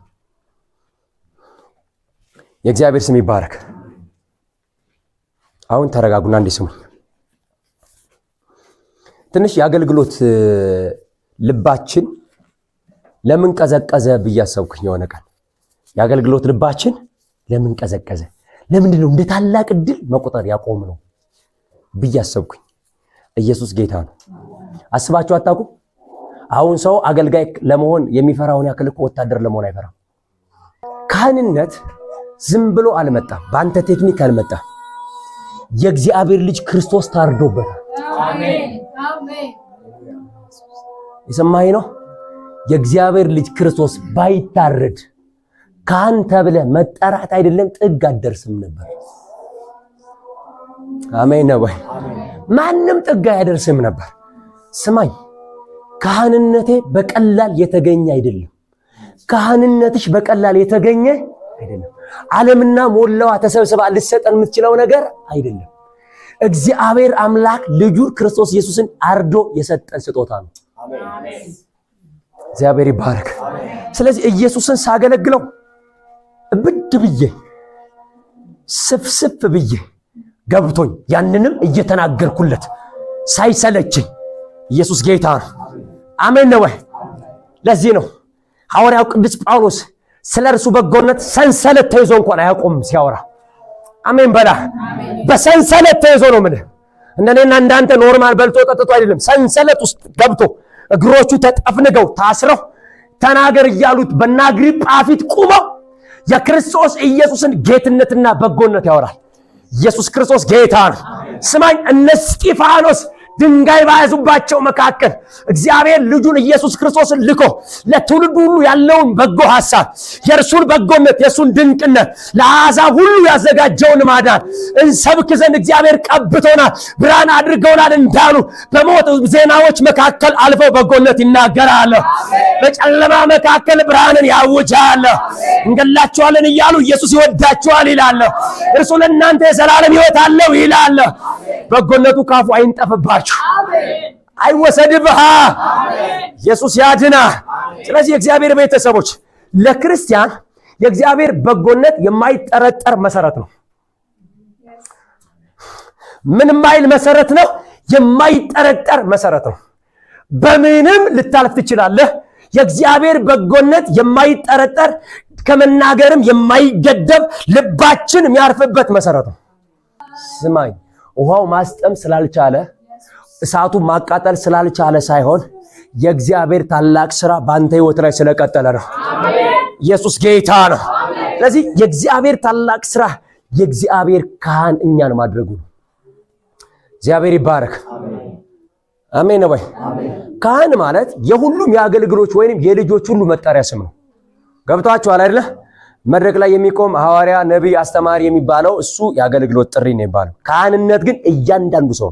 Speaker 1: የእግዚአብሔር ስም ይባረክ። አሁን ተረጋጉና እንዲስሙኝ። ትንሽ የአገልግሎት ልባችን ለምን ቀዘቀዘ ብዬ አሰብኩኝ። የሆነ ቀን የአገልግሎት ልባችን ለምን ቀዘቀዘ፣ ለምንድነው እንደ ታላቅ ዕድል መቆጠር ያቆም ነው ብዬ አሰብኩኝ። ኢየሱስ ጌታ ነው። አስባችሁ አታውቁም? አሁን ሰው አገልጋይ ለመሆን የሚፈራውን ያክል እኮ ወታደር ለመሆን አይፈራም። ካህንነት ዝም ብሎ አልመጣም፣ በአንተ ቴክኒክ አልመጣም። የእግዚአብሔር ልጅ ክርስቶስ ታርዶበታል። አሜን የሰማኸኝ ነው? የእግዚአብሔር ልጅ ክርስቶስ ባይታረድ ካህን ተብለህ መጠራት አይደለም ጥግ አትደርስም ነበር። አሜን ነው ወይ? ማንም ጥግ አያደርስም ነበር። ስማኝ፣ ካህንነቴ በቀላል የተገኘ አይደለም። ካህንነትሽ በቀላል የተገኘ አይደለም። ዓለምና ሞላዋ ተሰብስባ ልትሰጠን የምትችለው ነገር አይደለም። እግዚአብሔር አምላክ ልጁ ክርስቶስ ኢየሱስን አርዶ የሰጠን ስጦታ ነው። እግዚአብሔር ይባረክ። ስለዚህ ኢየሱስን ሳገለግለው ብድ ብዬ ስፍስፍ ብዬ ገብቶኝ ያንንም እየተናገርኩለት ሳይሰለችኝ ኢየሱስ ጌታ ነው። አሜን ነው ወይ? ለዚህ ነው ሐዋርያው ቅዱስ ጳውሎስ ስለ እርሱ በጎነት ሰንሰለት ተይዞ እንኳን አያቆም ሲያወራ። አሜን በላ። በሰንሰለት ተይዞ ነው ምን እንደኔና እንዳንተ ኖርማል በልቶ ጠጥቶ አይደለም። ሰንሰለት ውስጥ ገብቶ እግሮቹ ተጠፍንገው ታስረው ተናገር እያሉት በአግሪጳ ፊት ቆመው የክርስቶስ ኢየሱስን ጌትነትና በጎነት ያወራል። ኢየሱስ ክርስቶስ ጌታ ነው። ስማኝ፣ እነ እስጢፋኖስ ድንጋይ ባያዙባቸው መካከል እግዚአብሔር ልጁን ኢየሱስ ክርስቶስን ልኮ ለትውልድ ሁሉ ያለውን በጎ ሐሳብ፣ የእርሱን በጎነት፣ የእሱን ድንቅነት፣ ለአሕዛብ ሁሉ ያዘጋጀውን ማዳን እንሰብክ ዘንድ እግዚአብሔር ቀብቶናል፣ ብርሃን አድርገውናል እንዳሉ በሞት ዜናዎች መካከል አልፈው በጎነት ይናገራሉ። በጨለማ መካከል ብርሃንን ያውጃሉ። እንገላቸዋለን እያሉ ኢየሱስ ይወዳቸዋል ይላል። እርሱ ለእናንተ የዘላለም ሕይወት አለው ይላል። በጎነቱ ካፉ አይንጠፍባችሁ፣ አይወሰድብህ። ኢየሱስ ያድና። ስለዚህ የእግዚአብሔር ቤተሰቦች ለክርስቲያን የእግዚአብሔር በጎነት የማይጠረጠር መሰረት ነው። ምን ማይል መሰረት ነው? የማይጠረጠር መሰረት ነው። በምንም ልታልፍ ትችላለህ። የእግዚአብሔር በጎነት የማይጠረጠር ከመናገርም የማይገደብ ልባችን የሚያርፍበት መሰረት ነው። ስማኝ፣ ውሃው ማስጠም ስላልቻለ እሳቱ ማቃጠል ስላልቻለ ሳይሆን የእግዚአብሔር ታላቅ ሥራ በአንተ ሕይወት ላይ ስለቀጠለ ነው። ኢየሱስ ጌታ ነው። ስለዚህ የእግዚአብሔር ታላቅ ሥራ የእግዚአብሔር ካህን እኛን ማድረጉ ነው። እግዚአብሔር ይባረክ። አሜን ነው ወይ? ካህን ማለት የሁሉም የአገልግሎች ወይንም የልጆች ሁሉ መጠሪያ ስም ነው። ገብቷችኋል አይደለ? መድረክ ላይ የሚቆም ሐዋርያ፣ ነቢይ፣ አስተማሪ የሚባለው እሱ የአገልግሎት ጥሪ ነው የሚባለው። ካህንነት ግን እያንዳንዱ ሰው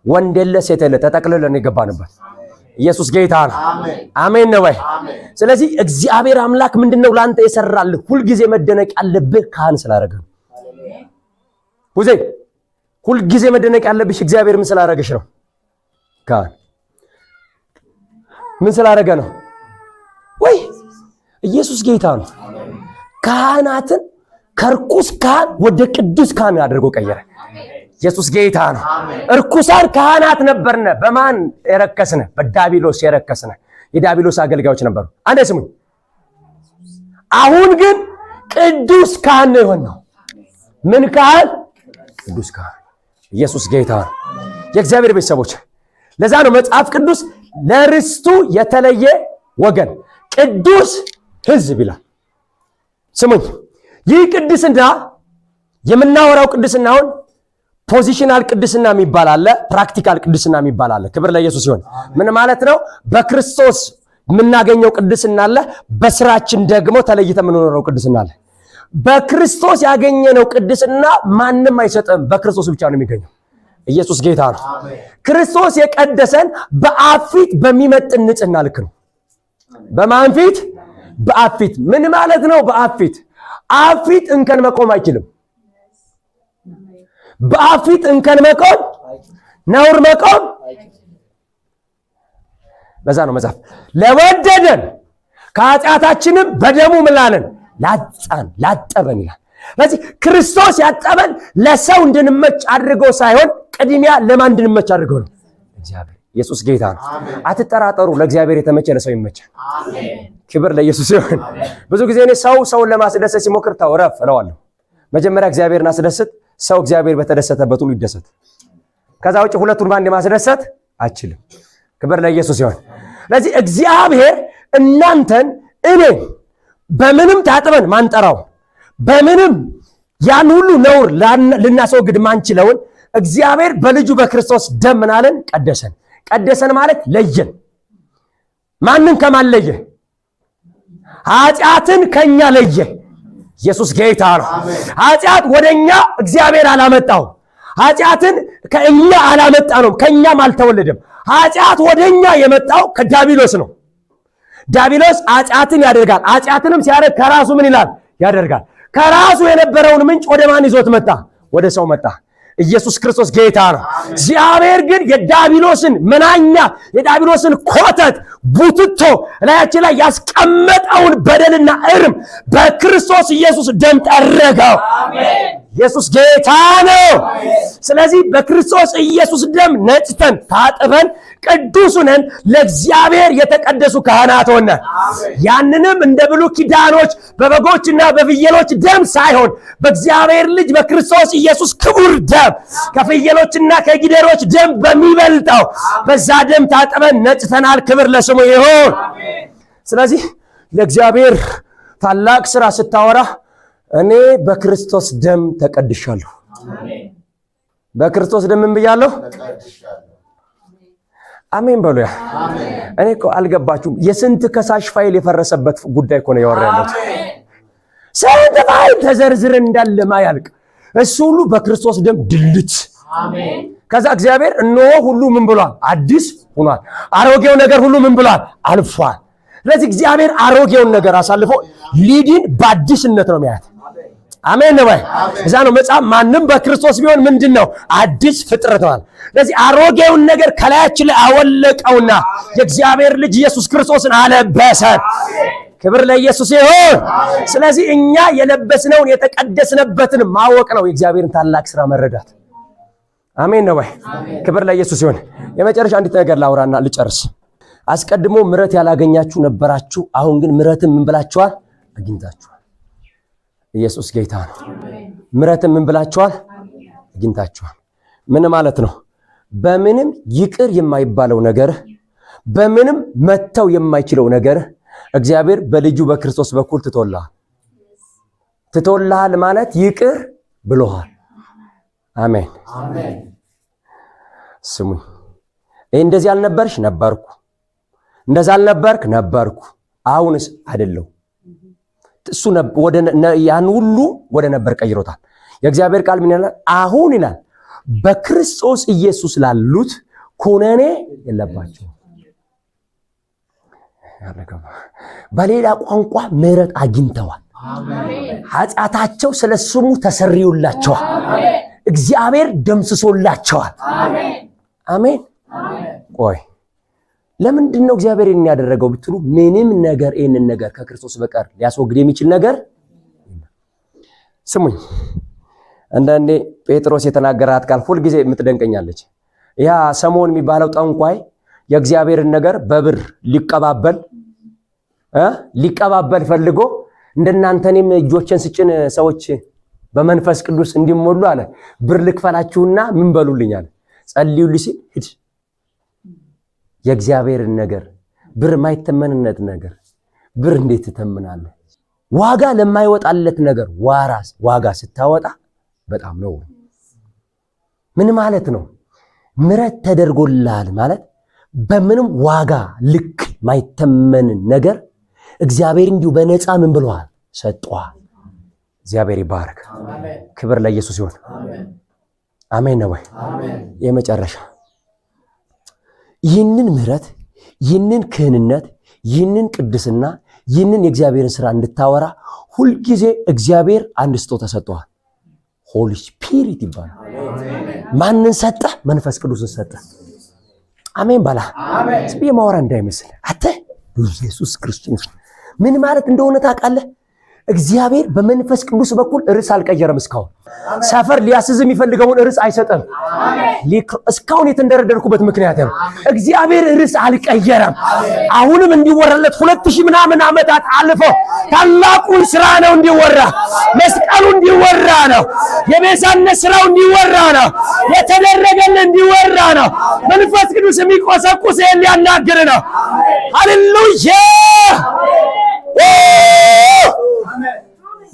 Speaker 1: ወንድ የለ ሴት የለ ተጠቅልለን የገባንበት። ኢየሱስ ጌታ ነው። አሜን ነው ወይ? ስለዚህ እግዚአብሔር አምላክ ምንድነው ላንተ የሰራልህ? ሁልጊዜ መደነቅ ያለብህ ካህን ስላደረገ ነው። ሁልጊዜ መደነቅ ያለብሽ እግዚአብሔር ምን ስላደረገሽ ነው? ካህን ምን ስላደረገ ነው? ወይ ኢየሱስ ጌታ ነው። ካህናትን ከርኩስ ካህን ወደ ቅዱስ ካህን አድርጎ ቀየረ። ኢየሱስ ጌታ ነው። እርኩሳን ካህናት ነበርነ። በማን የረከስነ? በዳቢሎስ የረከስነ የዳቢሎስ አገልጋዮች ነበሩ። አንዴ ስሙኝ። አሁን ግን ቅዱስ ካህን ነው የሆነው። ምን ካህን? ቅዱስ ካህን። ኢየሱስ ጌታ ነው። የእግዚአብሔር ቤተሰቦች ለዛ ነው መጽሐፍ ቅዱስ ለርስቱ የተለየ ወገን ቅዱስ ሕዝብ ይላል። ስሙኝ፣ ይህ ቅድስና የምናወራው ቅድስናውን ፖዚሽናል ቅድስና የሚባል አለ፣ ፕራክቲካል ቅድስና የሚባል አለ። ክብር ለኢየሱስ ይሁን። ምን ማለት ነው? በክርስቶስ የምናገኘው ቅድስና አለ፣ በስራችን ደግሞ ተለይተ የምንኖረው ቅድስና አለ። በክርስቶስ ያገኘነው ቅድስና ማንም አይሰጥም፣ በክርስቶስ ብቻ ነው የሚገኘው። ኢየሱስ ጌታ ነው። ክርስቶስ የቀደሰን በአብ ፊት በሚመጥን ንጽሕና ልክ ነው። በማን ፊት? በአብ ፊት። ምን ማለት ነው? በአብ ፊት። አብ ፊት እንከን መቆም አይችልም። በአብ ፊት እንከን መቆም፣ ነውር መቆም። በዛ ነው መጽሐፍ ለወደደን ከኃጢአታችንም በደሙ ምላለን ላጻን ላጠበን ይላል። ስለዚህ ክርስቶስ ያጠበን ለሰው እንድንመች አድርጎ ሳይሆን ቅድሚያ ለማን እንድንመች አድርጎ ነው። እግዚአብሔር ኢየሱስ ጌታ ነው። አትጠራጠሩ፣ ለእግዚአብሔር የተመቸ ለሰው ይመቻል። ክብር ለኢየሱስ ይሁን። ብዙ ጊዜ እኔ ሰውን ለማስደሰት ሲሞክር ተውረፍ እለዋለሁ። መጀመሪያ እግዚአብሔርን አስደስት፣ ሰው እግዚአብሔር በተደሰተበት ሁሉ ይደሰት። ከዛ ውጭ ሁለቱን ባንድ ማስደሰት አይችልም። ክብር ለኢየሱስ ይሁን። ስለዚህ እግዚአብሔር እናንተን እኔን በምንም ታጥበን ማንጠራው በምንም ያን ሁሉ ነውር ልናስወግድ ማንችለውን እግዚአብሔር በልጁ በክርስቶስ ደም ምናለን ቀደሰን። ቀደሰን ማለት ለየን። ማንን ከማን ለየ? ኃጢአትን ከኛ ለየ። ኢየሱስ ጌታ ነው። ኃጢአት ወደኛ እግዚአብሔር አላመጣው። ኃጢአትን ከእኛ አላመጣ ነው፣ ከኛም አልተወለደም። ኃጢአት ወደኛ የመጣው ከዲያብሎስ ነው። ዲያብሎስ ኃጢአትን ያደርጋል። ኃጢአትንም ሲያደርግ ከራሱ ምን ይላል? ያደርጋል። ከራሱ የነበረውን ምንጭ ወደ ማን ይዞት መጣ? ወደ ሰው መጣ። ኢየሱስ ክርስቶስ ጌታ ነው። እግዚአብሔር ግን የዲያብሎስን መናኛ የዲያብሎስን ኮተት ቡትቶ ላያችን ላይ ያስቀመጠውን በደልና እርም በክርስቶስ ኢየሱስ ደም ጠረገው። አሜን። ኢየሱስ ጌታ ነው። ስለዚህ በክርስቶስ ኢየሱስ ደም ነጽተን ታጥበን ቅዱስ ሆነን ለእግዚአብሔር የተቀደሱ ካህናት ሆነን ያንንም እንደ ብሉይ ኪዳኖች በበጎችና በፍየሎች ደም ሳይሆን በእግዚአብሔር ልጅ በክርስቶስ ኢየሱስ ክቡር ደም ከፍየሎችና ከጊደሮች ደም በሚበልጠው በዛ ደም ታጥበን ነጽተናል። ክብር ለስሙ ይሁን። ስለዚህ ለእግዚአብሔር ታላቅ ሥራ ስታወራ እኔ በክርስቶስ ደም ተቀድሻለሁ። በክርስቶስ ደም ምን ብያለሁ? አሜን በሉ። ያ እኔ እኮ አልገባችሁም። የስንት ከሳሽ ፋይል የፈረሰበት ጉዳይ እኮ ነው ያወራነው። ስንት ፋይል ተዘርዝረን እንዳለ ማያልቅ እሱ ሁሉ በክርስቶስ ደም ድልት። አሜን። ከዛ እግዚአብሔር እነሆ ሁሉ ምን ብሏል? አዲስ ሆኗል። አሮጌው ነገር ሁሉ ምን ብሏል? አልፏል። ስለዚህ እግዚአብሔር አሮጌውን ነገር አሳልፎ ሊድን በአዲስነት ነው የሚያት። አሜን ነው ወይ? እዛ ነው መጽሐፍ ማንም በክርስቶስ ቢሆን ምንድነው? አዲስ ፍጥረት ነው። ስለዚህ አሮጌውን ነገር ከላያችን ላይ አወለቀውና የእግዚአብሔር ልጅ ኢየሱስ ክርስቶስን አለበሰን። ክብር ለኢየሱስ ይሁን። ስለዚህ እኛ የለበስነውን የተቀደስነበትን ማወቅ ነው የእግዚአብሔርን ታላቅ ሥራ መረዳት። አሜን ነው ወይ? ክብር ለኢየሱስ ይሁን። የመጨረሻ አንዲት ነገር ላውራና ልጨርስ። አስቀድሞ ምሕረት ያላገኛችሁ ነበራችሁ፣ አሁን ግን ምሕረትን ምን ብላችኋል? አግኝታችኋል። ኢየሱስ ጌታ ነው። ምሕረትን ምን ብላችኋል? አግኝታችኋል። ምን ማለት ነው? በምንም ይቅር የማይባለው ነገር፣ በምንም መተው የማይችለው ነገር እግዚአብሔር በልጁ በክርስቶስ በኩል ትቶልሃል ማለት ይቅር ብሎሃል። አሜን አሜን። ስሙኝ፣ እንደዚህ አልነበርሽ? ነበርኩ። እንደዛ አልነበርክ? ነበርኩ። አሁንስ አይደለም። እሱ ወደ ያን ሁሉ ወደ ነበር ቀይሮታል። የእግዚአብሔር ቃል ምን ይላል? አሁን ይላል በክርስቶስ ኢየሱስ ላሉት ኩነኔ የለባቸው። በሌላ ቋንቋ ምሕረት አግኝተዋል። ኃጢአታቸው ስለ ስሙ ተሰርዮላቸዋል። እግዚአብሔር ደምስሶላቸዋል። አሜን። ቆይ ለምንድን ነው እግዚአብሔር ይህን ያደረገው ብትሉ፣ ምንም ነገር ይህንን ነገር ከክርስቶስ በቀር ሊያስወግድ የሚችል ነገር ስሙኝ። አንዳንዴ ጴጥሮስ የተናገራት ቃል ሁል ጊዜ የምትደንቀኛለች። ያ ሰሞን የሚባለው ጠንቋይ የእግዚአብሔርን ነገር በብር ሊቀባበል ፈልጎ እንደናንተኔም እጆችን ስጭን ሰዎች በመንፈስ ቅዱስ እንዲሞሉ አለ። ብር ልክፈላችሁና ምን በሉልኝ አለ፣ ጸልዩልኝ ሲል ሂድ። የእግዚአብሔርን ነገር ብር ማይተመንነት ነገር ብር እንዴት ተተምናለህ? ዋጋ ለማይወጣለት ነገር ዋጋ ስታወጣ በጣም ነው። ምን ማለት ነው? ምሕረት ተደርጎልሃል ማለት በምንም ዋጋ ልክ ማይተመን ነገር እግዚአብሔር እንዲሁ በነፃ ምን ብለዋል? ሰጥቷል። እግዚአብሔር ይባረክ። ክብር ለኢየሱስ ይሁን። አሜን ነው ወይ? የመጨረሻ ይህንን ምሕረት፣ ይህንን ክህንነት፣ ይህንን ቅድስና፣ ይህንን የእግዚአብሔርን ሥራ እንድታወራ ሁልጊዜ እግዚአብሔር አንድ ስጦታ ሰጥቷል። ሆሊ ስፒሪት ይባላል። ማንን ሰጠ? መንፈስ ቅዱስን ሰጠ። አሜን ባላ። ስብዬ ማወራ እንዳይመስል አተ ኢየሱስ ክርስቶስ ምን ማለት እንደሆነ ታውቃለህ? እግዚአብሔር በመንፈስ ቅዱስ በኩል ርዕስ አልቀየረም። እስካሁን ሰፈር ሊያስዝ የሚፈልገውን ርዕስ አይሰጠም። እስካሁን የተንደረደርኩበት ምክንያት ነው። እግዚአብሔር ርዕስ አልቀየረም። አሁንም እንዲወራለት 2000 ምናምን ዓመታት አልፎ ታላቁን ስራ ነው እንዲወራ፣ መስቀሉ እንዲወራ ነው፣ የቤዛነት ስራው እንዲወራ ነው፣ የተደረገልን እንዲወራ ነው። መንፈስ ቅዱስ የሚቆሰቁስ ሊያናግር ነው። ሃሌሉያ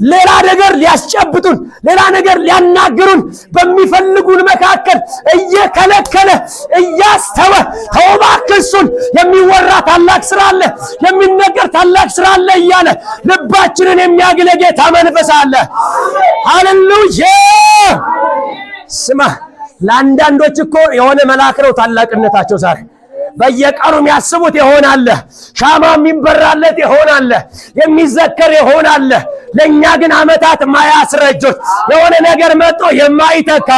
Speaker 1: ሌላ ነገር ሊያስጨብጡን፣ ሌላ ነገር ሊያናግሩን በሚፈልጉን መካከል እየከለከለ እያስተወ ተውባክሱን የሚወራ ታላቅ ስራ አለ፣ የሚነገር ታላቅ ስራ አለ እያለ ልባችንን የሚያግል ጌታ መንፈስ አለ። ሃሌሉያ! ስማ፣ ለአንዳንዶች እኮ የሆነ መልአክ ነው ታላቅነታቸው። ዛሬ በየቀኑ የሚያስቡት ይሆናል፣ ሻማ የሚበራለት ይሆናል፣ የሚዘከር ይሆናል። ለኛ ግን አመታት ማያስረጁት የሆነ ነገር መጥቶ የማይተካ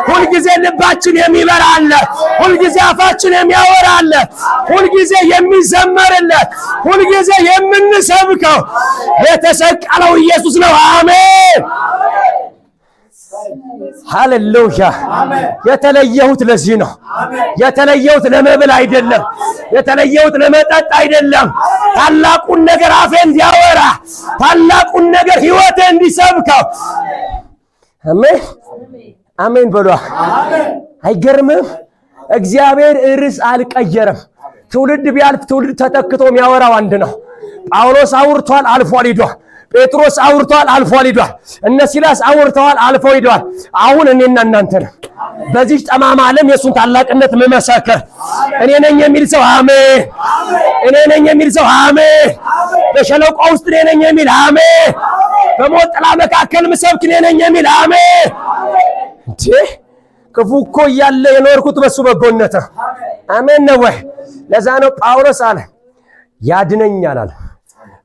Speaker 1: ሁልጊዜ ልባችን የሚበራል፣ ሁልጊዜ አፋችን የሚያወራል፣ ሁልጊዜ የሚዘመርለት፣ ሁልጊዜ የምንሰብከው የተሰቀለው ኢየሱስ ነው። አሜን ሃሌሉያ! የተለየሁት ለዚህ ነው። የተለየሁት ለመብል አይደለም፣ የተለየሁት ለመጠጥ አይደለም። ታላቁን ነገር አፌ እንዲያወራ፣ ታላቁን ነገር ህይወቴ እንዲሰብከው። አሜን አሜን በሏ። አይገርምም? እግዚአብሔር ርዕስ አልቀየረም። ትውልድ ቢያልፍ ትውልድ ተተክቶ የሚያወራው አንድ ነው። ጳውሎስ አውርቷል፣ አልፏል ሄዷል። ጴጥሮስ አውርቷል፣ አልፏል ሄዷል። እነ ሲላስ አውርተዋል፣ አልፈው ሄዷል። አሁን እኔና እናንተ ነን በዚህ ጠማማ ዓለም የሱን ታላቅነት መመሰከር። እኔ ነኝ የሚል ሰው አሜን። እኔ ነኝ የሚል ሰው አሜን። በሸለቆ ውስጥ እኔ ነኝ የሚል አሜን። በሞት ጥላ መካከል ምሰብክ እኔ ነኝ የሚል አሜን። እንዴ ክፉ እኮ እያለ የኖርኩት በሱ በጎነት ነው። አሜን ነው ወይ? ለዛ ነው ጳውሎስ አለ ያድነኛል አለ።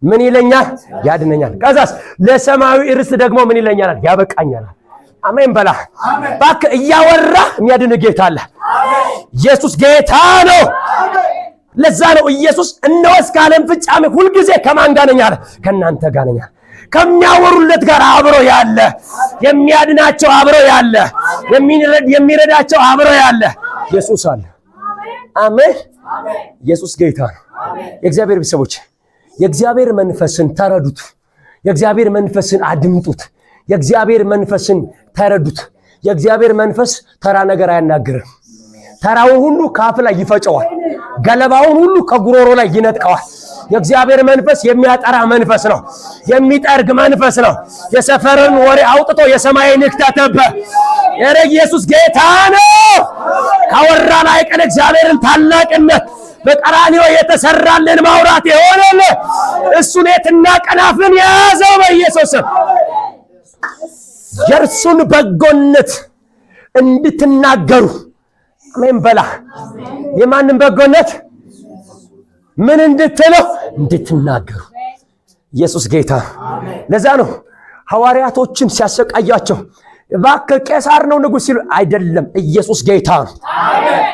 Speaker 1: ምን ይለኛል? ያድነኛል። ከዛስ ለሰማያዊ ርስት ደግሞ ምን ይለኛል? ያበቃኛል። አሜን በላ። ባክ እያወራ የሚያድን ጌታ አለ። ኢየሱስ ጌታ ነው። ለዛ ነው ኢየሱስ እነሆ እስከ ዓለም ፍጻሜ ሁልጊዜ ከማን ጋር ነኝ አለ? ከእናንተ ጋር ነኝ። ከሚያወሩለት ጋር አብሮ ያለ፣ የሚያድናቸው አብሮ ያለ፣ የሚረዳቸው አብሮ ያለ ኢየሱስ አለ። አሜን። ኢየሱስ ጌታ ነው። የእግዚአብሔር ቤተሰቦች የእግዚአብሔር መንፈስን ተረዱት። የእግዚአብሔር መንፈስን አድምጡት። የእግዚአብሔር መንፈስን ተረዱት። የእግዚአብሔር መንፈስ ተራ ነገር አያናግርም። ተራውን ሁሉ ካፍ ላይ ይፈጨዋል። ገለባውን ሁሉ ከጉሮሮ ላይ ይነጥቀዋል። የእግዚአብሔር መንፈስ የሚያጠራ መንፈስ ነው። የሚጠርግ መንፈስ ነው። የሰፈርን ወሬ አውጥቶ የሰማይን ይክተተበ የረ ኢየሱስ ጌታ ነው። ካወራን አይቀር እግዚአብሔርን ታላቅነት በቀራንዮ የተሰራልን ማውራት ይሆናል። እሱን የትና ቀናፍን ያዘው በኢየሱስ የእርሱን በጎነት እንድትናገሩ። አሜን በላ። የማንን በጎነት? ምን እንድትለው? እንድትናገሩ። ኢየሱስ ጌታ። ለዛ ነው ሐዋርያቶችን ሲያሰቃያቸው እባክህ ቄሳር ነው ንጉሥ ሲሉ አይደለም፣ ኢየሱስ ጌታ ነው።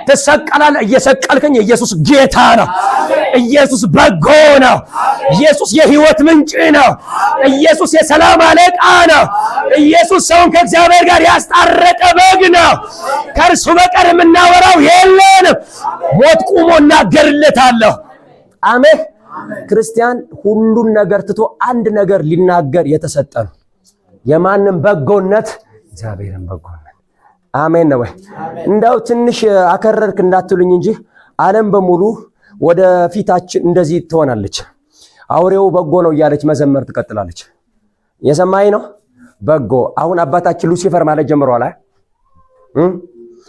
Speaker 1: ትሰቀላለህ፣ እየሰቀልከኝ ኢየሱስ ጌታ ነው። ኢየሱስ በጎ ነው። ኢየሱስ የህይወት ምንጭ ነው። ኢየሱስ የሰላም አለቃ ነው። ኢየሱስ ሰውን ከእግዚአብሔር ጋር ያስታረቀ በግ ነው። ከእርሱ በቀር የምናወራው የለንም። ሞት ቁሞ እናገርለታለሁ። አሜን። ክርስቲያን ሁሉን ነገር ትቶ አንድ ነገር ሊናገር የተሰጠ ነው። የማንም በጎነት? እግዚአብሔርን በጎነት። አሜን ነው ወይ? እንዳው ትንሽ አከረርክ እንዳትሉኝ እንጂ ዓለም በሙሉ ወደ ፊታችን እንደዚህ ትሆናለች። አውሬው በጎ ነው እያለች መዘመር ትቀጥላለች። የሰማይ ነው በጎ። አሁን አባታችን ሉሲፈር ማለት ጀምሯል።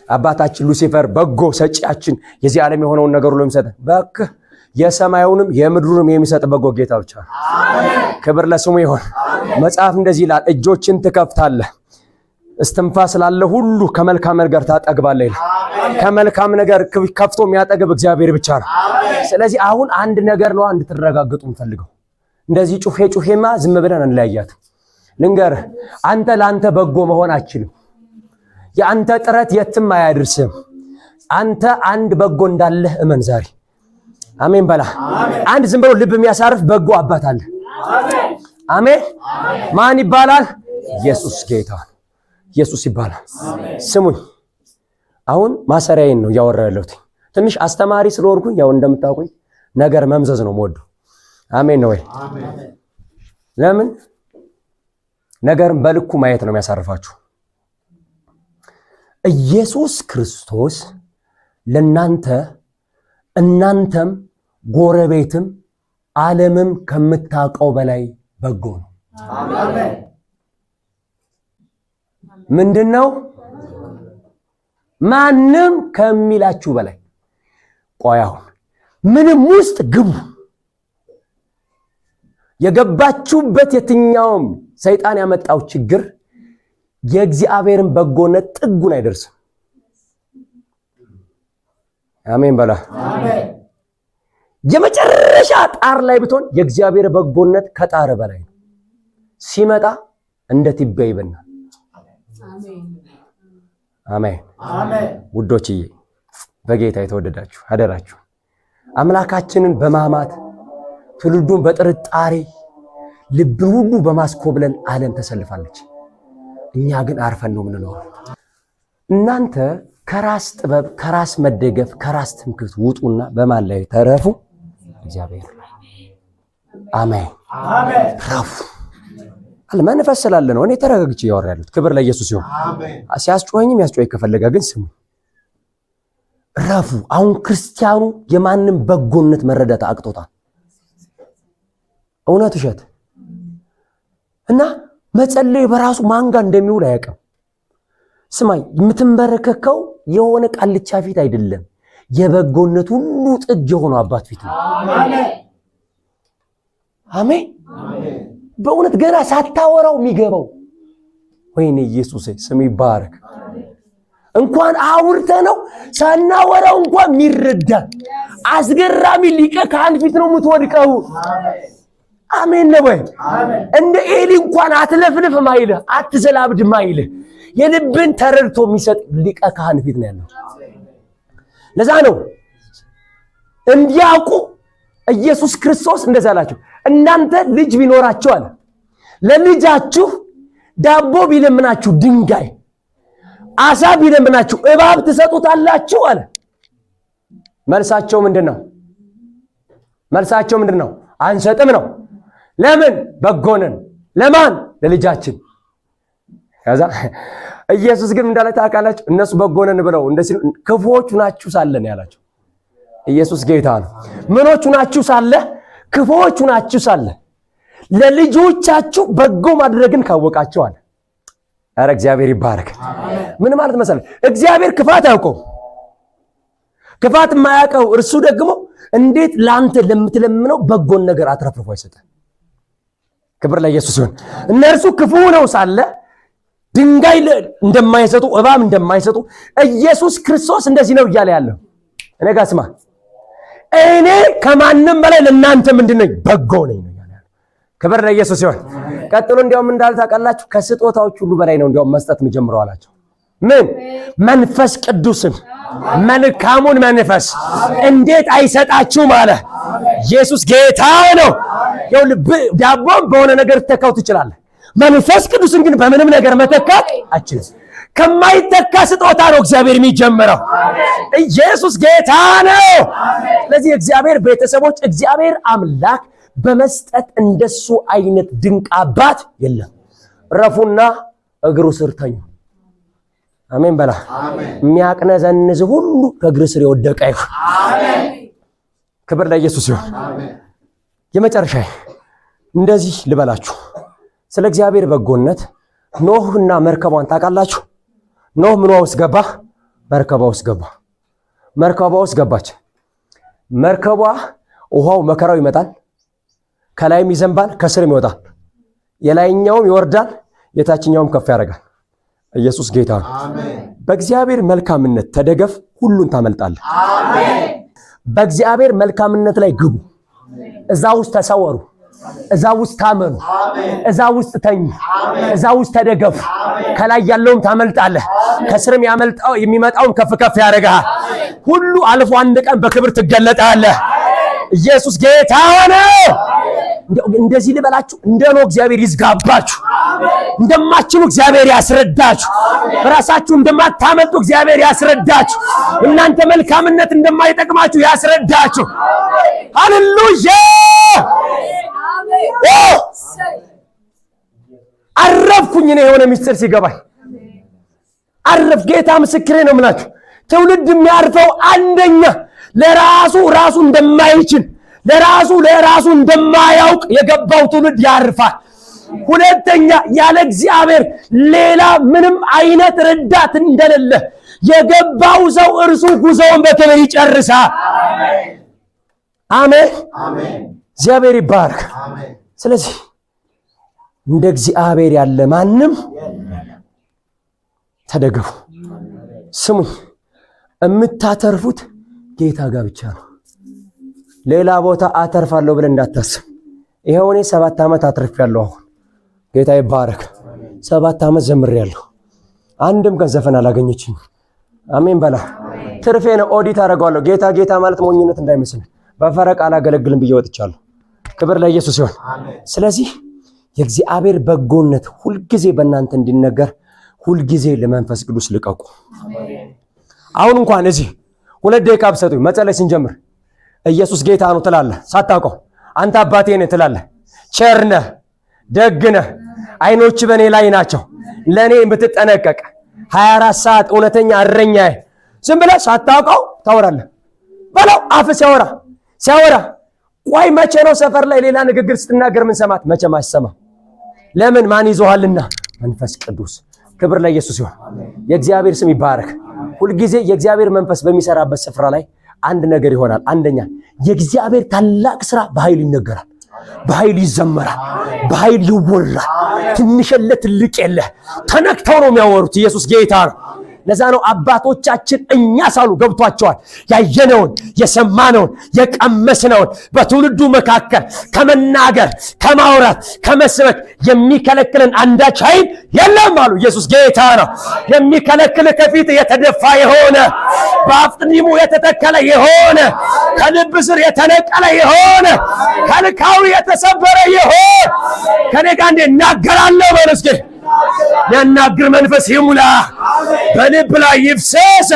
Speaker 1: አባታችን ሉሲፈር በጎ ሰጪያችን፣ የዚህ ዓለም የሆነውን ነገር ሁሉ የሚሰጥ በቃ የሰማዩንም የምድሩንም የሚሰጥ በጎ ጌታ ብቻ ነው። ክብር ለስሙ ይሁን። መጽሐፍ እንደዚህ ይላል፣ እጆችን ትከፍታለህ፣ እስትንፋስ ስላለ ሁሉ ከመልካም ነገር ታጠግባለህ ይላል። ከመልካም ነገር ከፍቶ የሚያጠግብ እግዚአብሔር ብቻ ነው። ስለዚህ አሁን አንድ ነገር ነው እንድትረጋግጡ እንፈልገው። እንደዚህ ጩሄማ ዝም ብለን እንለያያት። ልንገርህ፣ አንተ ለአንተ በጎ መሆን አትችልም። የአንተ ጥረት የትም አያደርስም። አንተ አንድ በጎ እንዳለህ እመን ዛሬ። አሜን በላ። አንድ ዝም ብሎ ልብ የሚያሳርፍ በጎ አባት አለ። አሜን። ማን ይባላል? ኢየሱስ ጌታ። ኢየሱስ ይባላል። ስሙኝ፣ አሁን ማሰሪያዬን ነው ያወራው ያለሁት። ትንሽ አስተማሪ ስለሆንኩኝ ያው እንደምታውቁኝ ነገር መምዘዝ ነው የምወደው። አሜን ነው ወይ? ለምን ነገርን በልኩ ማየት ነው የሚያሳርፋችሁ። ኢየሱስ ክርስቶስ ለናንተ እናንተም ጎረቤትም ዓለምም ከምታውቀው በላይ በጎ ነው።
Speaker 2: አሜን።
Speaker 1: ምንድነው? ማንም ከሚላችሁ በላይ ቆይ አሁን ምንም ውስጥ ግቡ። የገባችሁበት የትኛውም ሰይጣን ያመጣው ችግር የእግዚአብሔርን በጎነት ጥጉን አይደርስም። አሜን በላ።
Speaker 2: አሜን።
Speaker 1: የመጨረሻ ጣር ላይ ብትሆን የእግዚአብሔር በጎነት ከጣር በላይ ነው። ሲመጣ እንደ ትቢያ ይበናል። አሜን
Speaker 2: አሜን።
Speaker 1: ውዶችዬ በጌታ የተወደዳችሁ አደራችሁ አምላካችንን በማማት ትውልዱን በጥርጣሬ ልብን ሁሉ በማስኮብለል ዓለም ተሰልፋለች። እኛ ግን አርፈን ነው የምንኖረው። እናንተ ከራስ ጥበብ፣ ከራስ መደገፍ፣ ከራስ ትምክህት ውጡና በማን ላይ ተረፉ? እግዚአብሔር ላይ። አሜን
Speaker 2: አሜን።
Speaker 1: ረፉ። መንፈስ ስላለ ነው እኔ ተረጋግቼ ያወራለሁ። ክብር ለኢየሱስ ይሁን። ሲያስጮኸኝም ያስጮኸኝ ከፈለገ ግን ስሙ። ረፉ። አሁን ክርስቲያኑ የማንም በጎነት መረዳት አቅቶታል። እውነት ውሸት እና መጸለይ በራሱ ማንጋ እንደሚውል አያውቅም። ስማኝ፣ የምትንበረከከው የሆነ ቃልቻ ፊት አይደለም፣ የበጎነት ሁሉ ጥግ የሆነው አባት ፊት ነው። አሜን። በእውነት ገና ሳታወራው የሚገባው ወይኔ ኢየሱስ ስም ይባረክ። እንኳን አውርተ ነው ሳናወራው እንኳን የሚረዳ አስገራሚ ሊቀ ካህን ፊት ነው የምትወድቀው። አሜን ነው ወይ? እንደ ኤሊ እንኳን አትለፍልፍ ማይልህ አትዘላብድ ማይልህ የልብን ተረድቶ የሚሰጥ ሊቀ ካህን ፊት ነው ያለው። ለዛ ነው እንዲያውቁ ኢየሱስ ክርስቶስ እንደዛ አላቸው። እናንተ ልጅ ቢኖራችሁ አለ ለልጃችሁ ዳቦ ቢለምናችሁ ድንጋይ፣ አሳ ቢለምናችሁ እባብ ትሰጡታላችሁ አለ። መልሳቸው ምንድነው? መልሳቸው ምንድነው? አንሰጥም ነው። ለምን? በጎነን። ለማን? ለልጃችን። ከዛ ኢየሱስ ግን እንዳለ ታውቃላችሁ፣ እነሱ በጎነን ብለው እንደዚህ ክፉዎቹ ናችሁ ሳለ ነው ያላቸው። ኢየሱስ ጌታ ነው። ምኖቹ ናችሁ ሳለ? ክፉዎቹ ናችሁ ሳለ ለልጆቻችሁ በጎ ማድረግን ካወቃችሁ አለ። ኧረ እግዚአብሔር ይባረክ። ምን ማለት መሰለህ? እግዚአብሔር ክፋት አያውቀው። ክፋት የማያውቀው እርሱ ደግሞ እንዴት ላንተ ለምትለምነው በጎን ነገር አትረፍርፎ አይሰጥም? ክብር ለኢየሱስ ይሁን። እነርሱ ክፉ ነው ሳለ ድንጋይ እንደማይሰጡ እባብ እንደማይሰጡ ኢየሱስ ክርስቶስ እንደዚህ ነው እያለ ያለው። እኔ ጋር ስማ፣ እኔ ከማንም በላይ ለእናንተ ምንድነኝ? በጎ ነኝ ነው ያለው። ክብር ለኢየሱስ ይሁን። ቀጥሎ እንዲያውም እንዳለ ታውቃላችሁ፣ ከስጦታዎች ሁሉ በላይ ነው እንዲያውም መስጠት የምጀምረው አላቸው። ምን? መንፈስ ቅዱስን፣ መልካሙን መንፈስ እንዴት አይሰጣችሁም አለ። ኢየሱስ ጌታ ነው። ያው ዳቦም በሆነ ነገር ተካው ትችላለህ፣ መንፈስ ቅዱስን ግን በምንም ነገር መተካት አችልም። ከማይተካ ስጦታ ነው እግዚአብሔር የሚጀምረው። ኢየሱስ ጌታ ነው። ስለዚህ እግዚአብሔር ቤተሰቦች፣ እግዚአብሔር አምላክ በመስጠት እንደሱ አይነት ድንቅ አባት የለም። ረፉና እግሩ ስር ተኙ። አሜን በላ። የሚያቅነዘንዝ ሁሉ ከእግር ስር የወደቀ ይሁን። ክብር ለኢየሱስ ይሁን። የመጨረሻ እንደዚህ ልበላችሁ ስለ እግዚአብሔር በጎነት። ኖህና መርከቧን ታውቃላችሁ? ኖህ ምኗ ውስጥ ገባ? መርከቧ ውስጥ ገባ። መርከቧ ውስጥ ገባች። መርከቧ ውሃው መከራው ይመጣል፣ ከላይም ይዘንባል፣ ከስርም ይወጣል። የላይኛውም ይወርዳል፣ የታችኛውም ከፍ ያደርጋል። ኢየሱስ ጌታ ነው። በእግዚአብሔር መልካምነት ተደገፍ፣ ሁሉን ታመልጣለህ። በእግዚአብሔር መልካምነት ላይ ግቡ። እዛ ውስጥ ተሰወሩ፣ እዛ ውስጥ ታመኑ፣ እዛ ውስጥ ተኙ፣ እዛ ውስጥ ተደገፉ። ከላይ ያለውም ታመልጣለህ፣ ከስርም የሚመጣውም ከፍ ከፍ ያደርጋል። ሁሉ አልፎ አንድ ቀን በክብር ትገለጣለህ። ኢየሱስ ጌታ ነው። እንደዚህ ልበላችሁ፣ እንደ ኖህ እግዚአብሔር ይዝጋባችሁ። እንደማትችሉ እግዚአብሔር ያስረዳችሁ። ራሳችሁ እንደማታመልጡ እግዚአብሔር ያስረዳችሁ። እናንተ መልካምነት እንደማይጠቅማችሁ ያስረዳችሁ። ሃሌሉያ! አረፍኩኝ እኔ የሆነ ምስጢር ሲገባኝ አረፍ። ጌታ ምስክሬ ነው የምላችሁ። ትውልድ የሚያርፈው አንደኛ ራሱ እንደማይችል ለራሱ እንደማያውቅ የገባው ትውልድ ያርፋል። ሁለተኛ ያለ እግዚአብሔር ሌላ ምንም አይነት ረዳት እንደሌለ የገባው ሰው እርሱ ጉዞውን በክብር ይጨርሳል። አሜን አሜን። እግዚአብሔር ይባረክ። ስለዚህ እንደ እግዚአብሔር ያለ ማንም ተደገፉ። ስሙኝ፣ የምታተርፉት ጌታ ጋር ብቻ ነው። ሌላ ቦታ አተርፋለሁ ብለን እንዳታስብ። ይሄው እኔ 7 ዓመት አትርፌያለሁ። አሁን ጌታ ይባረክ። 7 ዓመት ዘምሬያለሁ። አንድም ቀን ዘፈን አላገኘችኝ። አሜን በላ። ትርፌ ነው። ኦዲት አደርገዋለሁ። ጌታ ጌታ ማለት ሞኝነት እንዳይመስል በፈረቃ አላገለግልም ብዬ ወጥቻለሁ። ክብር ለኢየሱስ ይሁን። ስለዚህ የእግዚአብሔር በጎነት ሁልጊዜ በእናንተ እንዲነገር ሁልጊዜ ለመንፈስ ቅዱስ ልቀቁ። አሁን እንኳን እዚህ 2 ደቂቃ ብሰጡኝ መጸለይ ስንጀምር ኢየሱስ ጌታ ነው ትላለህ። ሳታውቀው አንተ አባቴ ነህ ትላለህ። ቸር ነህ፣ ደግ ነህ፣ አይኖች በእኔ ላይ ናቸው፣ ለእኔ የምትጠነቀቅ 24 ሰዓት እውነተኛ እረኛዬ። ዝም ብለህ ሳታውቀው ታወራለህ። በለው አፍ ሲያወራ ቆይ መቼ ነው ሰፈር ላይ ሌላ ንግግር ስትናገር ምን ሰማት? መቼም አይሰማም። ለምን? ማን ይዞሃልና? መንፈስ ቅዱስ። ክብር ለኢየሱስ ይሁን። የእግዚአብሔር ስም ይባረክ። ሁልጊዜ የእግዚአብሔር መንፈስ በሚሰራበት ስፍራ ላይ አንድ ነገር ይሆናል። አንደኛ የእግዚአብሔር ታላቅ ስራ በኃይል ይነገራል፣ በኃይል ይዘመራል፣ በኃይል ይወራል። ትንሽ የለ ትልቅ የለ ተነክተው ነው የሚያወሩት። ኢየሱስ ጌታ ነው። ለዛ ነው አባቶቻችን እኛ ሳሉ ገብቷቸዋል። ያየነውን የሰማነውን የቀመስነውን በትውልዱ መካከል ከመናገር ከማውራት ከመስበክ የሚከለክለን አንዳች ኃይል የለም አሉ። ኢየሱስ ጌታ ነው። የሚከለክል ከፊት የተደፋ የሆነ በአፍጢሙ የተተከለ የሆነ ከልብ ስር የተነቀለ የሆነ ከልካዊ የተሰበረ የሆነ ከኔ ጋር እናገራለሁ በለስከ ያናግር መንፈስ ይሙላ በልብ ላይ ይፍሰስ።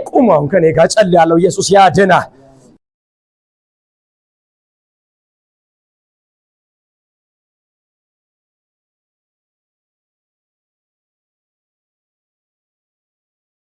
Speaker 1: ቁሙ አሁን ከኔ ጋር ጸልያለሁ። ኢየሱስ ያድናል።